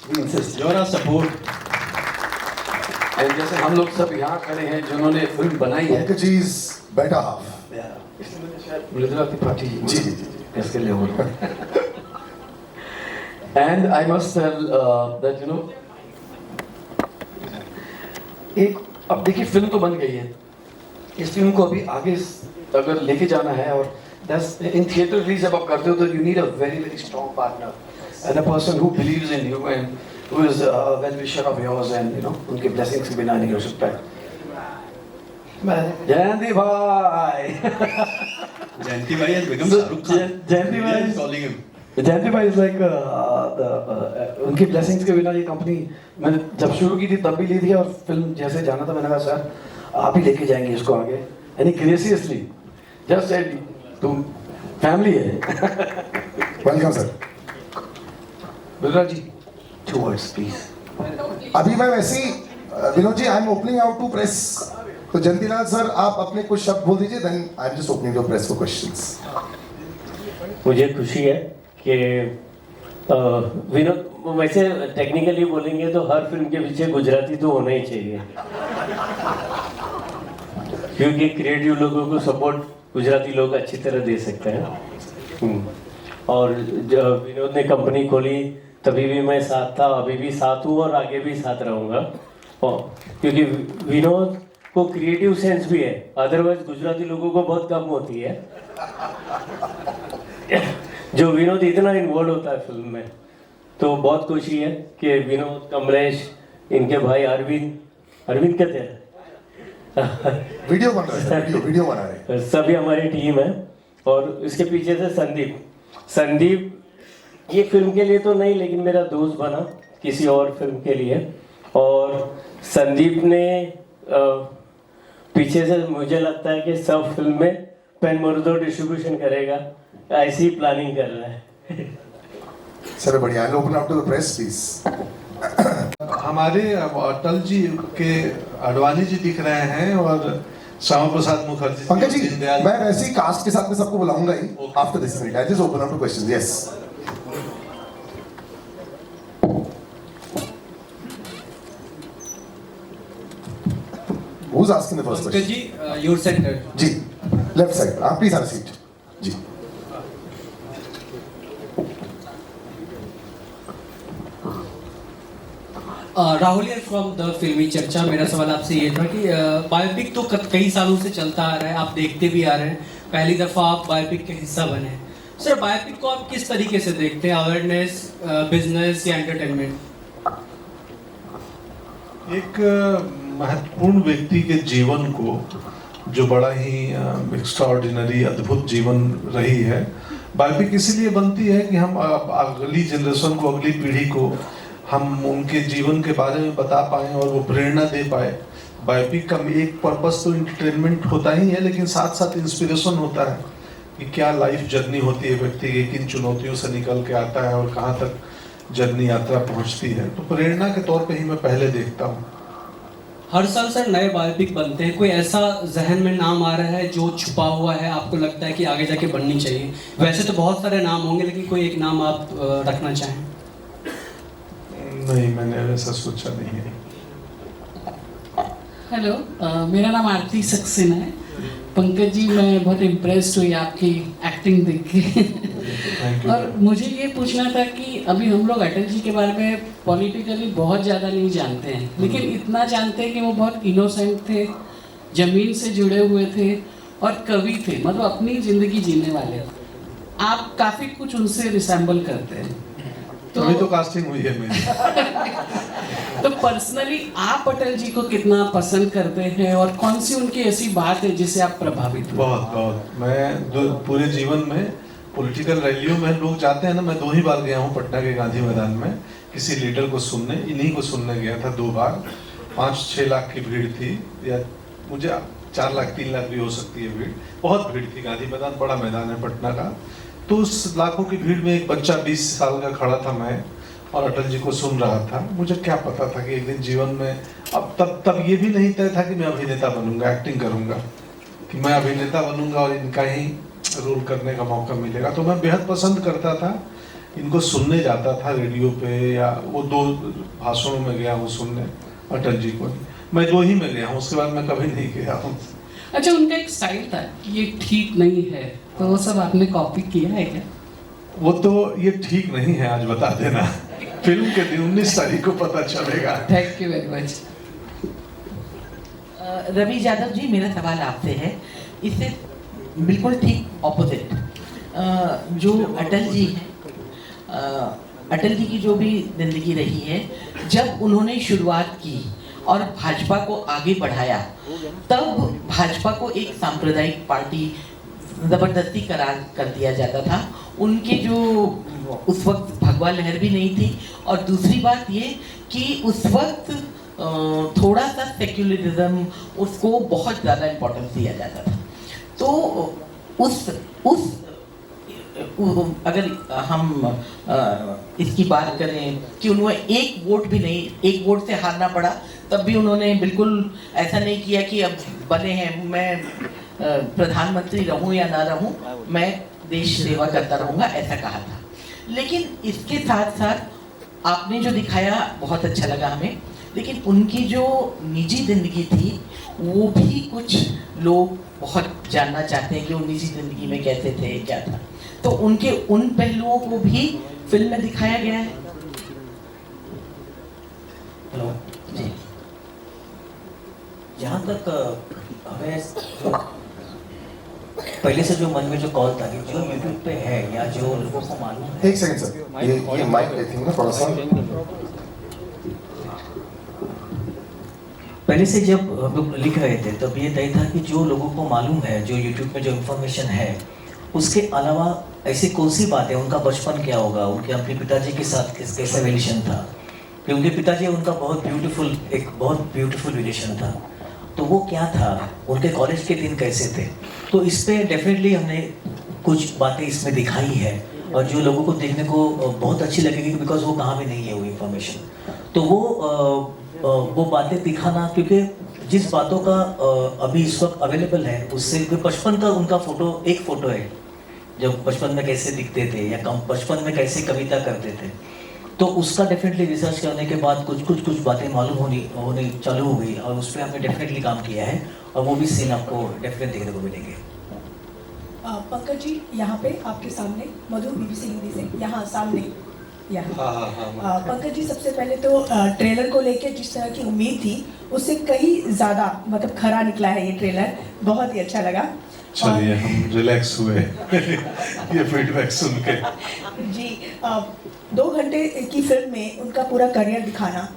We insist. You're our support. And जैसे हम लोग सब यहाँ खड़े हैं जिन्होंने फिल्म बनाई है, Pankaj ji is better half. इसलिए मैंने शायद Mridula Tripathi जी जी जी। इसके लिए बोल रहा हूँ। And I must tell that you know एक अब देखिए फिल्म तो बन गई है, इस फिल्म को अभी आगे अगर लेके जाना है और इन थिएटर रिलीज जब आप करते हो तो you need a very strong partner and a person who believes in you and who is a well wisher of yours and you know उनके ब्लेसिंग्स के बिना नहीं हो सकता है। जयंती भाई Jayanti bhai has become Shahrukh Khan. Jayanti bhai Everyone is calling him. Jayanti bhai is like उनकी ब्लेसिंग्स के बिना ये कंपनी मैंने जब शुरू की थी तब भी ली थी, और फिल्म जैसे जाना था मैंने कहा सर आप ही लेके जाएंगे इसको आगे, यानी ग्रेसियसली जस्ट सेड तुम फैमिली है। Welcome sir. Bilraj ji 2 words please. अभी मैं वैसे ही Vinod ji, I am opening out to press, तो जयंतीलाल सर आप अपने कुछ शब्द बोल दीजिए, then I am just opening to press for questions. मुझे खुशी है कि विनोद, वैसे टेक्निकली बोलेंगे तो हर फिल्म के पीछे गुजराती तो होना ही चाहिए, क्योंकि क्रिएटिव लोगों को सपोर्ट गुजराती लोग अच्छी तरह दे सकते हैं। और जब विनोद ने कंपनी खोली तभी भी मैं साथ था, अभी भी साथ हूँ और आगे भी साथ रहूँगा, और क्योंकि विनोद को क्रिएटिव सेंस भी है, अदरवाइज गुजराती लोगों को बहुत कम होती है। जो विनोद इतना इन्वॉल्व होता है फिल्म में, तो बहुत खुशी है कि विनोद, कमलेश, इनके भाई अरविंद कहते हैं वीडियो बन रहा है, वीडियो बना रहे हैं। सभी हमारी टीम है, और इसके पीछे से संदीप ये फिल्म के लिए तो नहीं, लेकिन मेरा दोस्त बना किसी और फिल्म के लिए, और संदीप ने पीछे से मुझे लगता है कि सब फिल्म में पेन मर्दो डिस्ट्रीब्यूशन करेगा, ऐसी प्लानिंग कर रहा है। सर बढ़िया, I open up to the press please. हमारे अटल जी के अडवाणी जी दिख रहे हैं, और श्यामा प्रसाद मुखर्जी, पंकज जी, दीनदयाल। मैं वैसे ही कास्ट के साथ में सबको बुलाऊंगा ही after this minute. I just open up to questions. Yes Who's asking the first question? जी, your center. जी, लेफ्ट साइड, आप प्लीज हैव अ सीट। जी, राहुल फ्रॉम द फिल्मी चर्चा। मेरा सवाल आपसे ये था कि बायोपिक तो कई सालों से चलता आ रहा है, आप देखते भी आ रहे हैं, पहली दफ़ा आप बायोपिक के हिस्सा बने हैं। सर, बायोपिक को आप किस तरीके से देखते हैं, अवेयरनेस, बिजनेस या एंटरटेनमेंट? एक महत्वपूर्ण व्यक्ति के जीवन को, जो बड़ा ही एक्स्ट्राऑर्डिनरी अद्भुत जीवन रही है, बायोपिक इसीलिए बनती है कि हम अगली जनरेशन को, अगली पीढ़ी को हम उनके जीवन के बारे में बता पाएं और वो प्रेरणा दे पाए। बायोपिक का एक पर्पस तो एंटरटेनमेंट होता ही है, लेकिन साथ साथ इंस्पिरेशन होता है कि क्या लाइफ जर्नी होती है व्यक्ति की, किन चुनौतियों से निकल के आता है और कहाँ तक जर्नी यात्रा पहुँचती है। तो प्रेरणा के तौर पर ही मैं पहले देखता हूँ। हर साल सर नए बायोपिक बनते हैं, कोई ऐसा जहन में नाम आ रहा है जो छुपा हुआ है, आपको लगता है कि आगे जाके बननी चाहिए? वैसे तो बहुत सारे नाम होंगे, लेकिन कोई एक नाम आप रखना चाहें? नहीं, मैंने ऐसा सोचा नहीं है। हेलो, मेरा नाम आरती सक्सेना है। पंकज जी, मैं बहुत इम्प्रेस्ड हुई आपकी एक्टिंग देख के। और मुझे ये पूछना था कि अभी हम लोग अटल जी के बारे में पॉलिटिकली बहुत ज़्यादा नहीं जानते हैं, लेकिन इतना जानते हैं कि वो बहुत इनोसेंट थे, ज़मीन से जुड़े हुए थे और कवि थे, मतलब अपनी ज़िंदगी जीने वाले। आप काफ़ी कुछ उनसे रिसेंबल करते हैं। तो कास्टिंग हुई है मेरी। तो पर्सनली आप अटल जी को कितना पसंद करते हैं, और कौन सी उनकी ऐसी बात है जिससे आप प्रभावित हो? बहुत। मैं पूरे जीवन में पॉलिटिकल रैलियों में लोग जाते हैं ना, मैं 2 ही बार गया हूँ पटना के गांधी मैदान में किसी लीडर को सुनने, इन्हीं को सुनने गया था 2 बार। 5-6 लाख की भीड़ थी, या मुझे 4 लाख 3 लाख भी हो सकती है भीड़, बहुत भीड़ थी। गांधी मैदान बड़ा मैदान है पटना का। तो उस लाखों की भीड़ में एक बच्चा 20 साल का खड़ा था मैं, और अटल जी को सुन रहा था। मुझे क्या पता था कि एक दिन जीवन में, अब तब ये भी नहीं तय था कि मैं अभिनेता बनूंगा, एक्टिंग करूंगा, कि मैं अभिनेता बनूंगा और इनका ही रोल करने का मौका मिलेगा। तो मैं बेहद पसंद करता था, इनको सुनने जाता था रेडियो पे, या वो 2 भाषणों में गया हूँ सुनने अटल जी को। मैं 2 ही में गया हूँ, उसके बाद मैं कभी नहीं गया हूँ। अच्छा, उनका एक स्टाइल था कि ये ठीक नहीं है, तो वो सब आपने कॉपी किया है क्या? वो तो ये ठीक नहीं है, आज बता देना, फिल्म के दिन 19 तारीख को पता चलेगा। Thank you very much. Ravi Yadav ji, मेरा सवाल आपसे है, इससे बिल्कुल ठीक ऑपोजिट। जो अटल जी हैं, अटल जी की जो भी जिंदगी रही है, जब उन्होंने शुरुआत की और भाजपा को आगे बढ़ाया, तब भाजपा को एक सांप्रदायिक पार्टी जबरदस्ती करार कर दिया जाता था। उनके जो उस वक्त भगवा लहर भी नहीं थी, और दूसरी बात ये कि उस वक्त थोड़ा सा सेक्युलरिज्म उसको बहुत ज़्यादा इम्पोर्टेंस दिया जाता था। तो उस अगर हम इसकी बात करें कि उन्होंने एक वोट भी नहीं, एक वोट से हारना पड़ा, तब भी उन्होंने बिल्कुल ऐसा नहीं किया कि अब बने हैं मैं प्रधानमंत्री रहूं या ना रहूं, मैं देश सेवा करता रहूंगा, ऐसा कहा था। लेकिन इसके साथ साथ आपने जो दिखाया बहुत अच्छा लगा हमें, लेकिन उनकी जो निजी जिंदगी थी वो भी कुछ लोग बहुत जानना चाहते हैं कि वो निजी जिंदगी में कैसे थे, क्या था। तो उनके उन पहलुओं को भी फिल्म में दिखाया गया है। हेलो जी, जहाँ तक हमें जो पहले से जो मन में जो कॉल था कि जो यूट्यूब पे है या जो लोगों को मालूम है। एक सेकंड सर, ये माइक लेती हूँ ना थोड़ा सा। पहले से जब हम लोग लिख रहे थे तब ये तय था कि जो लोगों को मालूम है, जो यूट्यूब में जो इन्फॉर्मेशन है, उसके अलावा ऐसी कौन सी बातें, उनका बचपन क्या होगा, उनके अपने पिताजी के साथ कैसा रिलेशन था, कि उनके पिताजी उनका बहुत ब्यूटीफुल रिलेशन था, तो वो क्या था, उनके कॉलेज के दिन कैसे थे। तो इस पर डेफिनेटली हमने कुछ बातें इसमें दिखाई है और जो लोगों को देखने को बहुत अच्छी लगेगी, बिकॉज वो कहाँ भी नहीं है वो इन्फॉर्मेशन। तो वो बातें दिखाना, क्योंकि जिस बातों का अभी इस वक्त अवेलेबल है उससे बचपन का उनका एक फ़ोटो है, जब बचपन में कैसे दिखते थे या बचपन में कैसे कविता करते थे, तो उसका डेफिनेटली रिसर्च करने के बाद कुछ बातें मालूम होनी चालू हो गई और उस पर हमने डेफिनेटली काम किया है और वो भी सीन आपको डेफिनेट देखने को मिलेंगे। पंकज जी, यहाँ पे आपके सामने मधुर BBC हिंदी से, यहाँ सामने यहाँ। पंकज जी, सबसे पहले तो ट्रेलर को लेके जिस तरह की उम्मीद थी उससे कहीं ज़्यादा मतलब खरा निकला है ये ट्रेलर, बहुत ही अच्छा लगा। चलिए हम रिलैक्स हुए ये फीडबैक सुन के। जी, 2 घंटे की फिल्म में उनका पूरा करियर दिखाना,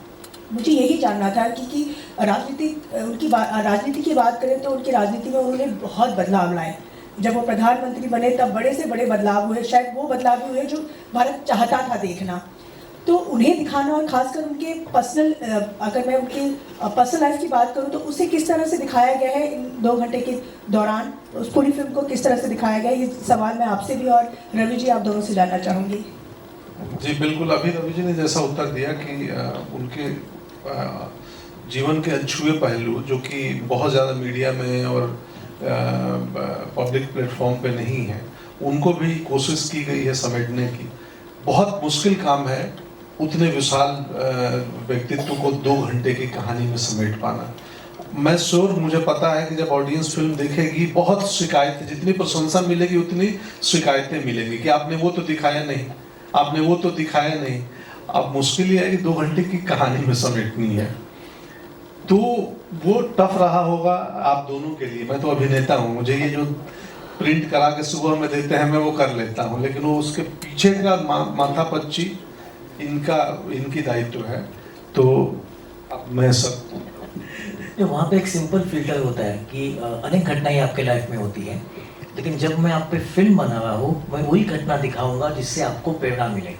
मुझे यही जानना था कि राजनीति की बात करें तो उनकी राजनीति में उन्होंने बहुत बदलाव लाए। जब वो प्रधानमंत्री बने तब बड़े से बड़े बदलाव हुए, शायद वो बदलाव भी हुए जो भारत चाहता था देखना। तो उन्हें दिखाना, और खासकर उनके पर्सनल, अगर मैं उनकी पर्सनल लाइफ की बात करूं तो उसे किस तरह से दिखाया गया है इन 2 घंटे के दौरान, उस पूरी फिल्म को किस तरह से दिखाया गया है, ये सवाल मैं आपसे भी और रवि जी आप दोनों से जानना चाहूँगी। जी बिल्कुल, अभी रवि जी ने जैसा उत्तर दिया कि उनके जीवन के अनछुए पहलू जो कि बहुत ज़्यादा मीडिया में और पब्लिक प्लेटफॉर्म पे नहीं है, उनको भी कोशिश की गई है समेटने की। बहुत मुश्किल काम है उतने विशाल व्यक्तित्व को 2 घंटे की कहानी में समेट पाना। मैं श्योर, मुझे पता है कि जब ऑडियंस फिल्म देखेगी बहुत शिकायतें, जितनी प्रशंसा मिलेगी उतनी शिकायतें मिलेंगी कि आपने वो तो दिखाया नहीं, आपने वो तो दिखाया नहीं। अब मुश्किल ये है कि 2 घंटे की कहानी में समेटनी है, तो वो टफ रहा होगा आप दोनों के लिए। मैं तो अभिनेता हूँ, मुझे ये जो प्रिंट करा के सुबह में देते हैं मैं वो कर लेता हूँ, लेकिन वो उसके पीछे का माथापच्ची इनकी दायित्व है। तो अब मैं सब जो वहाँ पे एक सिंपल फिल्टर होता है कि अनेक घटनाएं आपके लाइफ में होती हैं, लेकिन जब मैं आप पे फिल्म बना रहा हूँ मैं वही घटना दिखाऊंगा जिससे आपको प्रेरणा मिले।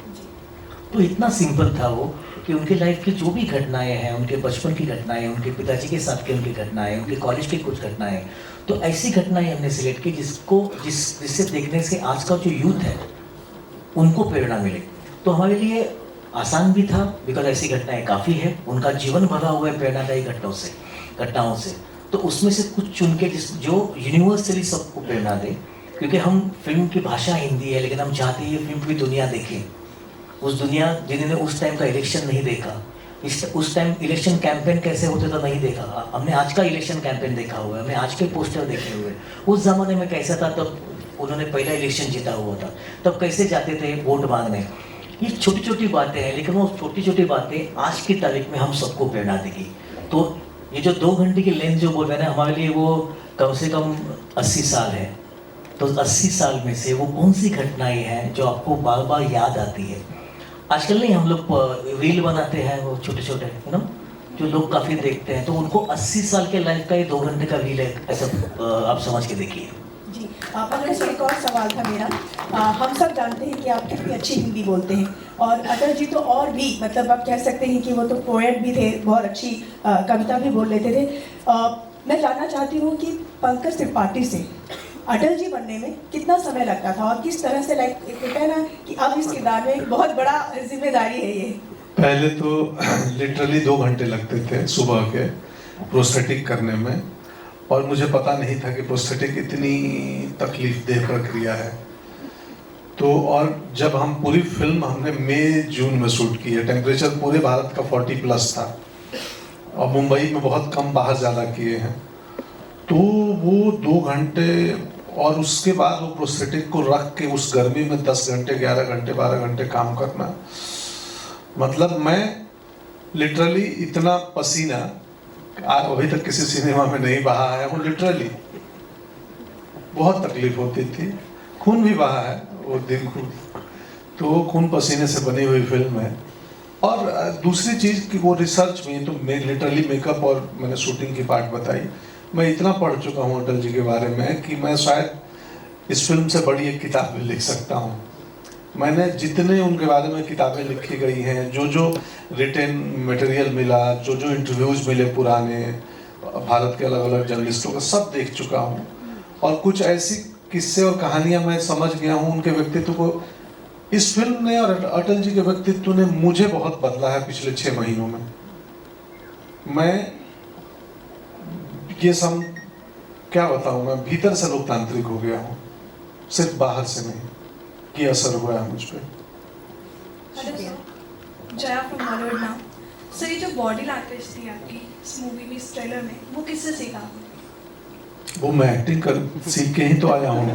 तो इतना सिंपल था वो कि उनके लाइफ की जो भी घटनाएं हैं, उनके बचपन की घटनाएं, उनके पिताजी के साथ की उनकी घटनाएं, उनके कॉलेज की कुछ घटनाएं, तो ऐसी घटनाएं हमने सिलेक्ट की जिससे देखने से आज का जो यूथ है उनको प्रेरणा मिले। तो हमारे लिए आसान भी था, बिकॉज ऐसी घटनाएं काफ़ी है, उनका जीवन भरा हुआ है प्रेरणादायी घटनाओं से। तो उसमें से कुछ चुन के जो यूनिवर्सली सबको प्रेरणा दे, क्योंकि हम फिल्म की भाषा हिंदी है, लेकिन हम चाहते हैं ये फिल्म पूरी दुनिया देखे। उस दुनिया जिन्होंने उस टाइम का इलेक्शन नहीं देखा, उस टाइम इलेक्शन कैंपेन कैसे होते था नहीं देखा, हमने आज का इलेक्शन कैंपेन देखा हुआ है, हमने आज के पोस्टर देखे हुए। उस ज़माने में कैसा था, तब उन्होंने पहला इलेक्शन जीता हुआ था, तब कैसे जाते थे वोट मांगने। ये छोटी छोटी बातें हैं, लेकिन वो छोटी छोटी बातें आज की तारीख में हम सबको प्रेरणा देगी। तो ये जो 2 घंटे की लेंथ जो बोल रहे हैं ना, हमारे लिए वो कम से कम 80 साल है। तो 80 साल में से वो कौन सी घटनाएं हैं जो आपको बार बार याद आती है। आजकल नहीं हम लोग रील बनाते हैं, वो छोटे छोटे जो लोग काफ़ी देखते हैं, तो उनको 80 साल के लाइफ का ये 2 घंटे का रील है, ऐसा आप समझ के देखिए। जी, पंकज से एक और सवाल था मेरा। हम सब जानते हैं कि आप कितनी अच्छी हिंदी बोलते हैं, और अटल जी तो और भी मतलब आप कह सकते हैं कि वो तो पोएट भी थे, बहुत अच्छी कविता भी बोल लेते थे। मैं जानना चाहती हूँ कि पंकज त्रिपाठी से अटल जी बनने में कितना समय लगता था और किस तरह से लाइक होता है ना कि अब इस किरदार में बहुत बड़ा जिम्मेदारी है ये। पहले तो लिटरली 2 घंटे लगते थे सुबह के प्रोस्थेटिक करने में, और मुझे पता नहीं था कि प्रोस्थेटिक इतनी तकलीफदेह प्रक्रिया है। तो और जब हम पूरी फिल्म हमने मई जून में शूट की है, टेम्परेचर पूरे भारत का 40+ था और मुंबई में बहुत कम, बाहर ज़्यादा किए हैं। तो वो 2 घंटे और उसके बाद वो प्रोस्थेटिक को रख के उस गर्मी में 10 घंटे 11 घंटे 12 घंटे काम करना, मतलब मैं लिटरली इतना पसीना अभी तक किसी सिनेमा में नहीं बहा है। वो लिटरली बहुत तकलीफ होती थी। खून भी बहा है वो दिन खून, तो वो खून पसीने से बनी हुई फिल्म है। और दूसरी चीज़ कि वो रिसर्च में तो मैं लिटरली मेकअप और मैंने शूटिंग की पार्ट बताई। मैं इतना पढ़ चुका हूँ अटल जी के बारे में कि मैं शायद इस फिल्म से बड़ी एक किताब भी लिख सकता हूँ। मैंने जितने उनके बारे में किताबें लिखी गई हैं, जो जो रिटन मटेरियल मिला, जो जो इंटरव्यूज़ मिले पुराने भारत के अलग अलग जर्नलिस्टों का, सब देख चुका हूँ। और कुछ ऐसी किस्से और कहानियाँ मैं समझ गया हूँ उनके व्यक्तित्व को। इस फिल्म ने और अटल जी के व्यक्तित्व ने मुझे बहुत बदला है पिछले 6 महीनों में। मैं ये सब क्या बताऊँ, मैं भीतर से लोकतांत्रिक हो गया हूँ, सिर्फ बाहर से नहीं। ये असर हुआ है मुझ पर। Jaya from Bollywood now. Sir, ये जो बॉडी लैंग्वेज थी आपकी इस मूवी में, इस ट्रेलर में, वो किससे सीखा आपने? वो मैं एक्टिंग कर सीख के ही तो आया हूँ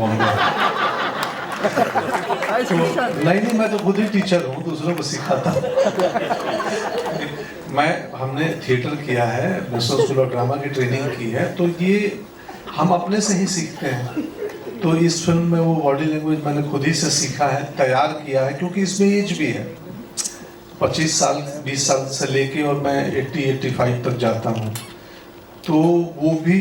नहीं, मैं तो खुद ही टीचर हूँ, दूसरों को सिखाता। हमने थिएटर किया है, नेशनल स्कूल ऑफ ड्रामा की ट्रेनिंग की है, तो ये हम अपने से ही सीखते हैं। तो इस फिल्म में वो बॉडी लैंग्वेज मैंने खुद ही से सीखा है, तैयार किया है, क्योंकि इसमें एज भी है 25 साल 20 साल से लेके, और मैं 80-85 तक जाता हूँ। तो वो भी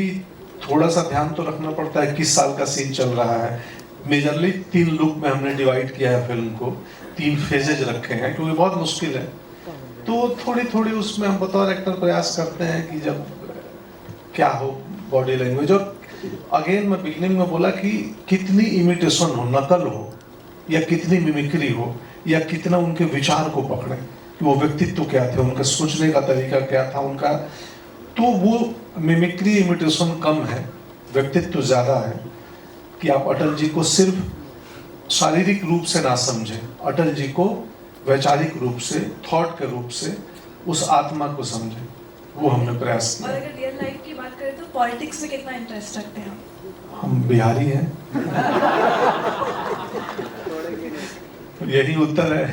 थोड़ा सा ध्यान तो रखना पड़ता है किस साल का सीन चल रहा है। मेजरली 3 लुक में हमने डिवाइड किया है फिल्म को, 3 फेजेज रखे हैं, क्योंकि बहुत मुश्किल है। तो थोड़ी थोड़ी उसमें हम बतौर एक्टर प्रयास करते हैं कि जब क्या हो बॉडी लैंग्वेज। और अगेन मैं बिगनिंग में बोला कि कितनी इमिटेशन हो, नकल हो, या कितनी मिमिक्री हो, या कितना उनके विचार को पकड़े कि वो व्यक्तित्व क्या थे, उनका सोचने का तरीका क्या था उनका। तो वो मिमिक्री इमिटेशन कम है, व्यक्तित्व ज़्यादा है। कि आप अटल जी को सिर्फ शारीरिक रूप से ना समझें, अटल जी को वैचारिक रूप से, थॉट के रूप से, उस आत्मा को समझें। वो हमने प्रयास किया। और अगर रियल लाइफ की बात करें तो पॉलिटिक्स में कितना इंटरेस्ट रखते हैं हम बिहारी हैं। यही उत्तर है।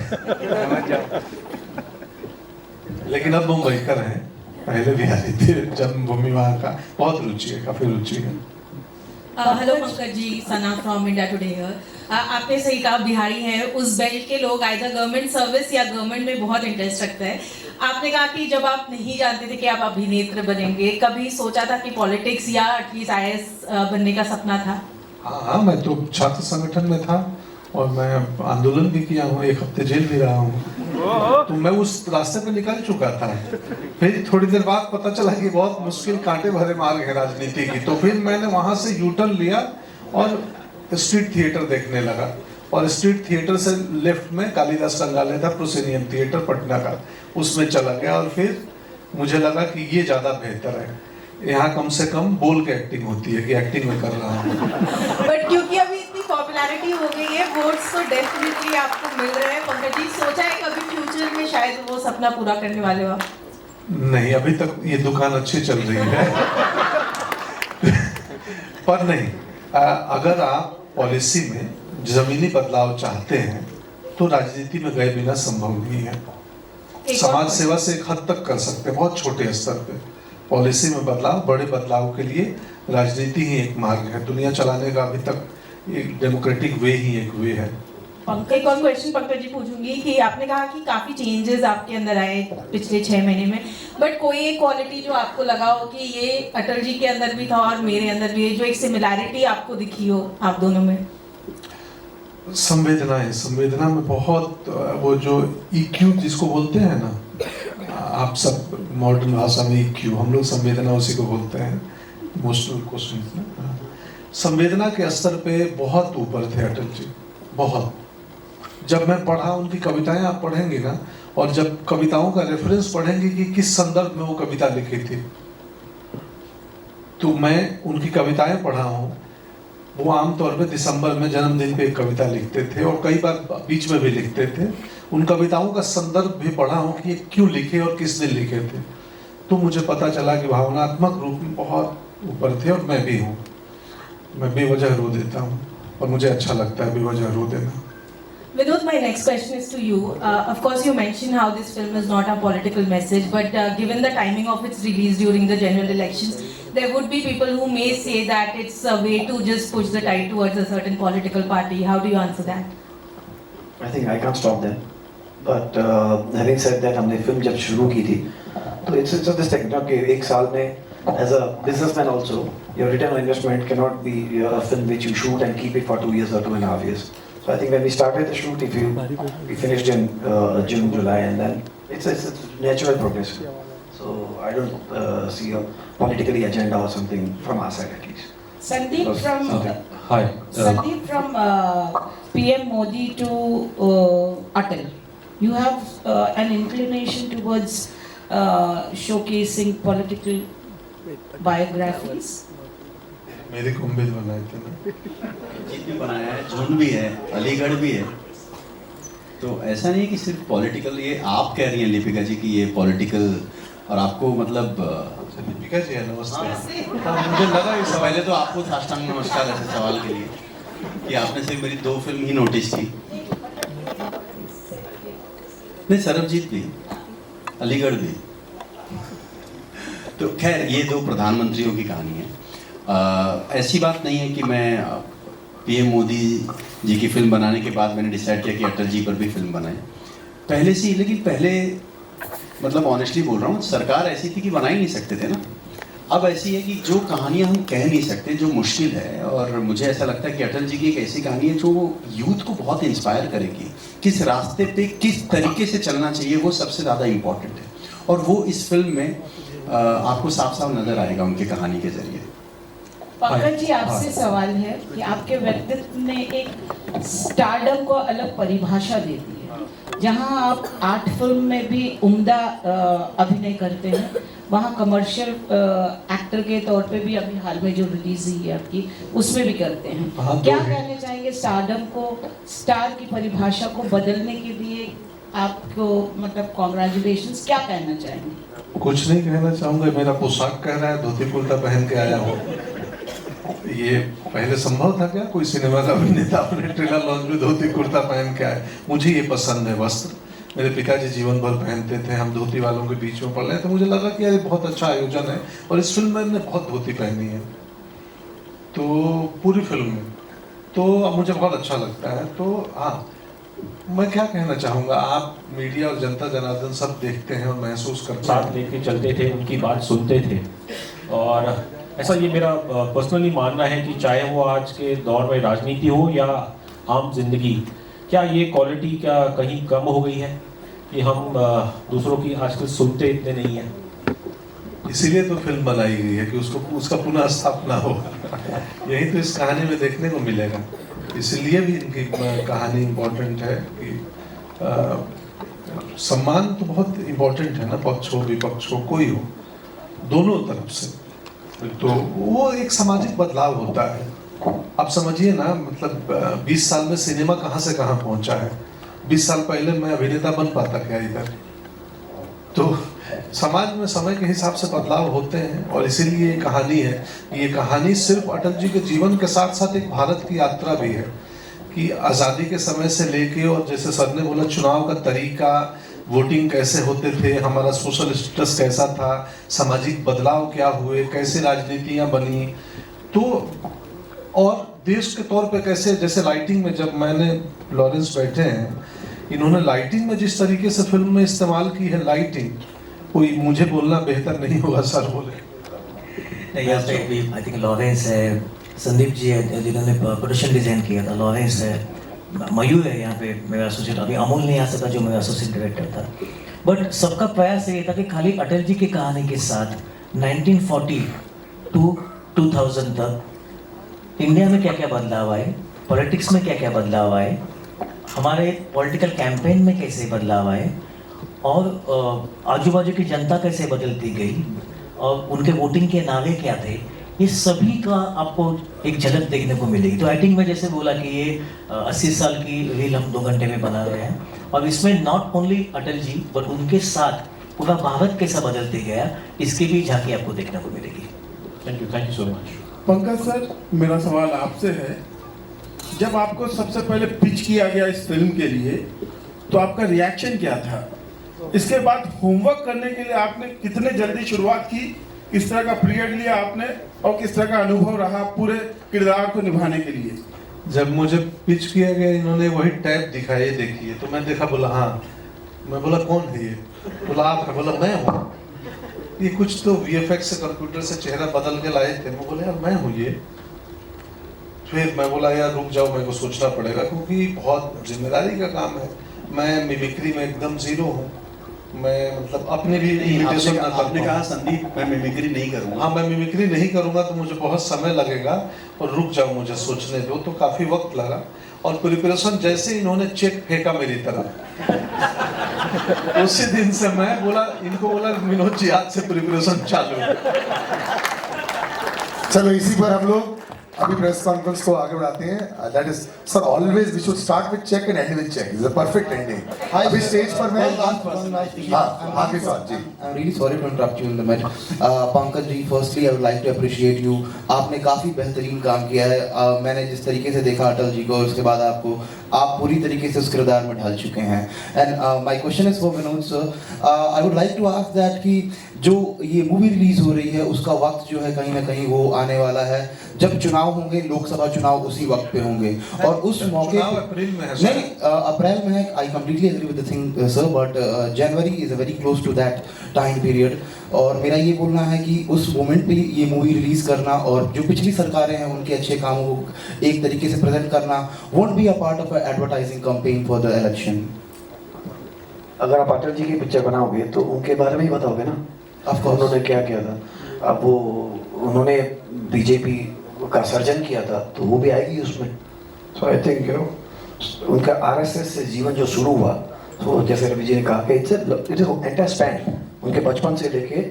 लेकिन अब मुंबईकर हैं, पहले बिहारी थे, जन्मभूमि वहाँ का। बहुत रुचि है, काफी रुचि है। Hello Pankaj ji, Sana from India Today here. आपने सही कहा, बिहारी हैं, उस बेल्ट के लोग आइदर गवर्नमेंट सर्विस या गवर्नमेंट में बहुत इंटरेस्ट रखते हैं। आपने कहा कि जब आप नहीं जानते थे कि आप अभिनेत्र बनेंगे, कभी सोचा था कि पॉलिटिक्स या एटलीस्ट IAS बनने का सपना था? हाँ, मैं तो छात्र संगठन में था और मैं आंदोलन भी किया हूँ, 1 हफ्ते जेल भी रहा हूँ। तो मैं उस रास्ते पे निकल चुका था। फिर थोड़ी देर बाद पता चला कि बहुत मुश्किल, कांटे भरे मार्ग है राजनीति की। तो फिर मैंने वहाँ से यूटर्न लिया और स्ट्रीट थिएटर देखने लगा। और स्ट्रीट थिएटर से लेफ्ट में कालिदास संग्रहालय था, प्रोसेनियन थिएटर पटना का, उसमें चला गया। और फिर मुझे लगा कि ये ज़्यादा बेहतर है, यहाँ कम से कम बोल के एक्टिंग होती है कि एक्टिंग में कर रहा हूँ। बट क्योंकि अभी इतनी पॉपुलैरिटी हो गई है, वोट्स तो डेफिनेटली आपको मिल रहे हैं। पंकज जी, सोचा है कभी फ्यूचर में शायद वो सपना पूरा करने वाले हो आप? नहीं, अभी तक ये दुकान अच्छी चल रही है। पर नहीं, अगर आप पॉलिसी में जमीनी बदलाव चाहते हैं तो राजनीति में गए बिना संभव नहीं है। समाज सेवा से एक हद तक कर सकते हैं, बहुत छोटे स्तर पे। पॉलिसी में बदलाव, बड़े बदलाव के लिए राजनीति ही एक मार्ग है। दुनिया चलाने का अभी तक एक डेमोक्रेटिक वे ही एक वे है। एक और क्वेश्चन पंकज जी पूछूंगी कि आपने कहा कि काफी चेंजेस आपके अंदर आए पिछले 6 महीने में, बट कोई एक क्वालिटी जो आपको लगा हो कि ये अटल जी के अंदर भी था और मेरे अंदर भी है, जो एक सिमिलैरिटी आपको दिखी हो आप दोनों में? संवेदनाएं, संवेदना में बहुत वो जो EQ जिसको बोलते हैं ना, आप सब मॉडर्न भाषा में EQ, हम लोग संवेदना उसी को बोलते हैं, इमोशनल क्वेश्चन। संवेदना के स्तर पे बहुत ऊपर थे अटल जी, बहुत। जब मैं पढ़ा उनकी कविताएं, आप पढ़ेंगे ना, और जब कविताओं का रेफरेंस पढ़ेंगे कि किस संदर्भ में वो कविता लिखी थी, तो मैं उनकी कविताएं पढ़ा हूँ। वो आमतौर पे दिसंबर में जन्मदिन पे एक कविता लिखते थे और कई बार बीच में भी लिखते थे। उन कविताओं का संदर्भ भी पढ़ा हूँ कि ये क्यों लिखे और किस दिन लिखे थे, तो मुझे पता चला कि भावनात्मक रूप में बहुत ऊपर थे। और मैं भी हूँ, मैं बेवजह रो देता हूँ और मुझे अच्छा लगता है बेवजह रो देना। Vinod, my next question is to you. Of course, you mentioned how this film is not a political message, but given the timing of its release during the general elections, there would be people who may say that it's a way to just push the tide towards a certain political party. How do you answer that? I think I can't stop them. But having said that, हमने फिल्म जब शुरू की थी, तो it's this thing कि एक साल में, as a businessman also, your return on investment cannot be a film which you shoot and keep it for 2 years or 2.5 years. So I think when we started the shoot, we finished in June, July, and then it's natural progression. So I don't see a politically agenda or something from our side at least. Sandeep from Hi. Sandeep from PM Modi to Atal. You have an inclination towards showcasing political biographies. मेरे कुंभित बनाए थे ना, जीत भी बनाया है, झुंड भी है, अलीगढ़ भी है। तो ऐसा नहीं है कि सिर्फ पॉलिटिकल, ये आप कह रही हैं लिपिका जी कि ये पॉलिटिकल, और आपको मतलब लिपिका जी है, नमस्ते। मुझे लगा इससे पहले तो आपको साष्टांग नमस्कार ऐसे सवाल के लिए कि आपने सिर्फ मेरी 2 फिल्म ही नोटिस की। नहीं, सरबजीत भी, अलीगढ़ भी। तो खैर ये 2 प्रधानमंत्रियों की कहानी है। ऐसी बात नहीं है कि मैं PM मोदी जी की फिल्म बनाने के बाद मैंने डिसाइड किया कि अटल जी पर भी फिल्म बनाए, पहले से ही। लेकिन पहले मतलब ऑनेस्टली बोल रहा हूँ, सरकार ऐसी थी कि बना ही नहीं सकते थे ना। अब ऐसी है कि जो कहानियाँ हम कह नहीं सकते, जो मुश्किल है, और मुझे ऐसा लगता है कि अटल जी की एक ऐसी कहानी है जो यूथ को बहुत इंस्पायर करेगी। किस रास्ते पे किस तरीके से चलना चाहिए वो सबसे ज़्यादा इम्पोर्टेंट है, और वो इस फिल्म में आपको साफ साफ नज़र आएगा उनकी कहानी के जरिए। पंकज जी, आपसे सवाल है कि आपके व्यक्तित्व ने एक स्टारडम को अलग परिभाषा दे दी है। जहां आप 8 फिल्म में भी उम्दा अभिनय करते हैं, वहां कमर्शियल एक्टर के तौर पे भी अभी हाल में जो रिलीज हुई है आपकी, उसमें भी करते हैं। क्या कहना चाहेंगे स्टारडम को, स्टार की परिभाषा को बदलने के लिए आपको, मतलब कॉन्ग्रेचुलेशंस, क्या कहना चाहेंगे? कुछ नहीं कहना चाहूँगा, मेरा पोशाक कह रहा है, धोती कुर्ता पहन के आया हूँ। ये पहले संभव था क्या कोई सिनेमा का अभिनेता अपने ट्रेलर लॉन्च में धोती कुर्ता पहन के आए? मुझे ये पसंद है वस्त्र, मेरे पिताजी जीवन भर पहनते थे, हम धोती वालों के बीच में पड़ रहे, तो मुझे लगा कि यार बहुत अच्छा आयोजन है, और इस फिल्म में मैंने बहुत धोती पहनी है, तो पूरी फिल्म में, तो अब मुझे बहुत अच्छा लगता है। तो हाँ, मैं क्या कहना चाहूँगा, आप मीडिया और जनता जनार्दन सब देखते हैं और महसूस करते हैं। साथ लेके चलते थे, उनकी बात सुनते थे, और ऐसा ये मेरा पर्सनली मानना है कि चाहे वो आज के दौर में राजनीति हो या आम जिंदगी, क्या ये क्वालिटी क्या कहीं कम हो गई है कि हम दूसरों की आजकल सुनते इतने नहीं हैं? इसीलिए तो फिल्म बनाई गई है कि उसका पुनः स्थापना हो। यही तो इस कहानी में देखने को मिलेगा। इसलिए भी इनकी कहानी इम्पोर्टेंट है कि सम्मान तो बहुत इम्पोर्टेंट है ना, पक्ष हो विपक्ष हो, कोई हो, दोनों तरफ से। तो वो एक सामाजिक बदलाव होता है। आप समझिए ना, मतलब 20 साल में सिनेमा कहाँ से कहाँ पहुँचा है। 20 साल पहले मैं अभिनेता बन पाता क्या इधर? तो समाज में समय के हिसाब से बदलाव होते हैं, और इसीलिए ये कहानी है। ये कहानी सिर्फ अटल जी के जीवन के साथ साथ एक भारत की यात्रा भी है कि आज़ादी के समय से लेके, और जैसे सर ने बोला, चुनाव का तरीका, वोटिंग कैसे होते थे, हमारा सोशल स्टेटस कैसा था, सामाजिक बदलाव क्या हुए, कैसे राजनीतियाँ बनी, तो और देश के तौर पे कैसे, जैसे लाइटिंग में, जब मैंने लॉरेंस बैठे हैं, इन्होंने लाइटिंग में जिस तरीके से फिल्म में इस्तेमाल की है लाइटिंग, कोई मुझे बोलना बेहतर नहीं होगा, सर बोले। आई थिंक लॉरेंस है, संदीप जी है जिन्होंने प्रोडक्शन डिजाइन किया था, लॉरेंस है, मयूर है यहाँ पे मेरा एसोसिएट, अभी अमोल नहीं आ सका जो मेरा एसोसिएट डायरेक्टर था। बट सबका प्रयास ये था कि खाली अटल जी की कहानी के साथ 1940 टू 2000 तक इंडिया में क्या क्या बदलाव आए, पॉलिटिक्स में क्या क्या बदलाव आए, हमारे पॉलिटिकल कैंपेन में कैसे बदलाव आए, और आजू बाजू की जनता कैसे बदलती गई, और उनके वोटिंग के नारे क्या थे, ये सभी का आपको एक झलक देखने को मिलेगी। तो आई थिंक मैं जैसे बोला कि ये 80 साल की रील हम 2 घंटे में बना रहे हैं, और इसमें not only Atal ji but उनके साथ पूरा भारत कैसा बदलते गया, इसकी भी झांकी आपको देखने को मिलेगी। Thank you so much. Pankaj sir, मेरा सवाल आपसे है, जब आपको सबसे पहले पिच किया गया इस फिल्म के लिए तो आपका रिएक्शन क्या था? इसके बाद होमवर्क करने के लिए आपने कितने जल्दी शुरुआत की, किस तरह का पीरियड लिया आपने, और किस तरह का अनुभव रहा पूरे किरदार को निभाने के लिए? जब मुझे पिच किया गया, इन्होंने वही टैब दिखाई, देखिए, तो मैं देखा, बोला हाँ, मैं बोला कौन है ये, बोला आप है, बोला मैं हूँ। ये कुछ तो वीएफएक्स से कंप्यूटर से चेहरा बदल के लाए थे, मैं बोला यार मैं हूँ ये। फिर मैं बोला यार रुक जाओ, मेरे को सोचना पड़ेगा क्योंकि बहुत जिम्मेदारी का काम है। मैं मिमिक्री में एकदम जीरो हूँ, मैं मतलब अपने भी इमिटेशन ना कर आपने कहा संदीप मैं मिमिक्री नहीं करूँगा। हाँ, मैं मिमिक्री नहीं करूँगा तो मुझे बहुत समय लगेगा, और रुक जाओ मुझे सोचने दो, तो काफ़ी वक्त लगा। और प्रिपरेशन जैसे इन्होंने चेक फेंका मेरी तरफ, उसी दिन से मैं बोला, इनको बोला विनोद जी आज से प्रिपरेशन चालू। चलो इसी पर हम लोग अभी प्रेस कॉन्फ्रेंस को आगे बढ़ाते हैं। That is sir, always we should start with check and end with check, is a perfect ending. अभी स्टेज पर मैं आगे साथ जी, I am really sorry to interrupt you in the match. Pankaj ji, firstly I would like to appreciate you, आपने काफ़ी बेहतरीन काम किया है। मैंने जिस तरीके से देखा अटल जी को, उसके बाद आपको, आप पूरी तरीके से उस किरदार में ढल चुके हैं। And my question is for Vinod sir, I would like to ask that कि जो ये मूवी रिलीज हो रही है उसका वक्त जो है कहीं ना कहीं वो आने वाला है जब चुनाव होंगे, लोकसभा चुनाव उसी वक्त पे होंगे, और उस मौके अप्रैल में है नहीं, अप्रैल में है। I completely agree with the thing sir, but January is very close to that time period. और मेरा ये बोलना है कि उस मोमेंट पे ये मूवी रिलीज करना और जो पिछली सरकारें हैं उनके अच्छे कामों को एक तरीके से प्रेजेंट करना won't be a part of advertising campaign for the election. अगर आप अटल जी की पिक्चर बनाओगे तो उनके बारे में ही बताओगे ना, उन्होंने क्या किया था। अब वो उन्होंने बीजेपी का सर्जन किया था तो वो भी आएगी उसमें। सो आई थिंक यू नो उनका आरएसएस से जीवन जो शुरू हुआ, तो जैसे रवि जी ने कहा कि इट इज एंटायर स्पैन, उनके बचपन से लेके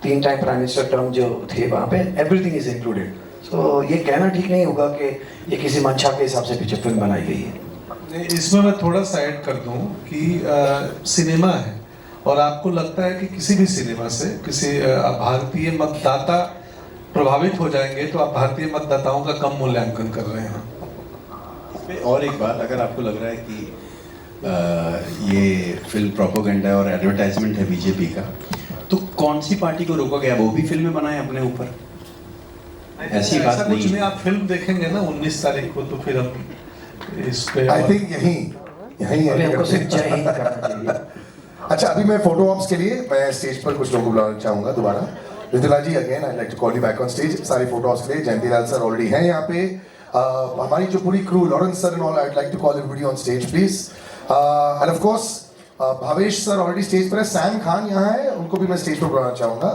3 टाइम प्राइम मिनिस्टर टर्म जो थे वहाँ पे एवरीथिंग इज इंक्लूडेड। सो ये कहना ठीक नहीं होगा कि ये किसी मंशा के हिसाब से पिक्चर फिल्म बनाई गई है। इसमें मैं थोड़ा सा ऐड कर दूं कि सिनेमा है, और आपको लगता है कि किसी भी सिनेमा से किसी भारतीय मतदाता प्रभावित हो जाएंगे तो आप भारतीय मतदाताओं का कम मूल्यांकन कर रहे हैं। और एक बात, अगर आपको लग रहा है कि ये फिल्म प्रोपेगेंडा और एडवर्टाइजमेंट है बीजेपी का, तो कौन सी पार्टी को रोका गया वो भी फिल्में बनाए अपने ऊपर? ऐसी बात नहीं है। आप फिल्म देखेंगे ना 19 तारीख को, तो फिर हम इस पे आई थिंक यही हमको सिर्फ जय हिंद करना चाहिए। अच्छा, अभी मैं फोटो ऑप्स के लिए मैं स्टेज पर कुछ लोगों को बुलाना चाहूंगा दोबारा। Ritula ji, again I like to call you back on stage. सारे फोटो ऑप्स के लिए जयंतीलाल सर ऑलरेडी हैं यहाँ पे। हमारी जो पूरी crew, Lawrence sir and all, I would like to call everybody on stage please. And of course Bhavesh sir already stage पर है, सैम खान यहाँ है, उनको भी मैं स्टेज पर बुलाना चाहूंगा।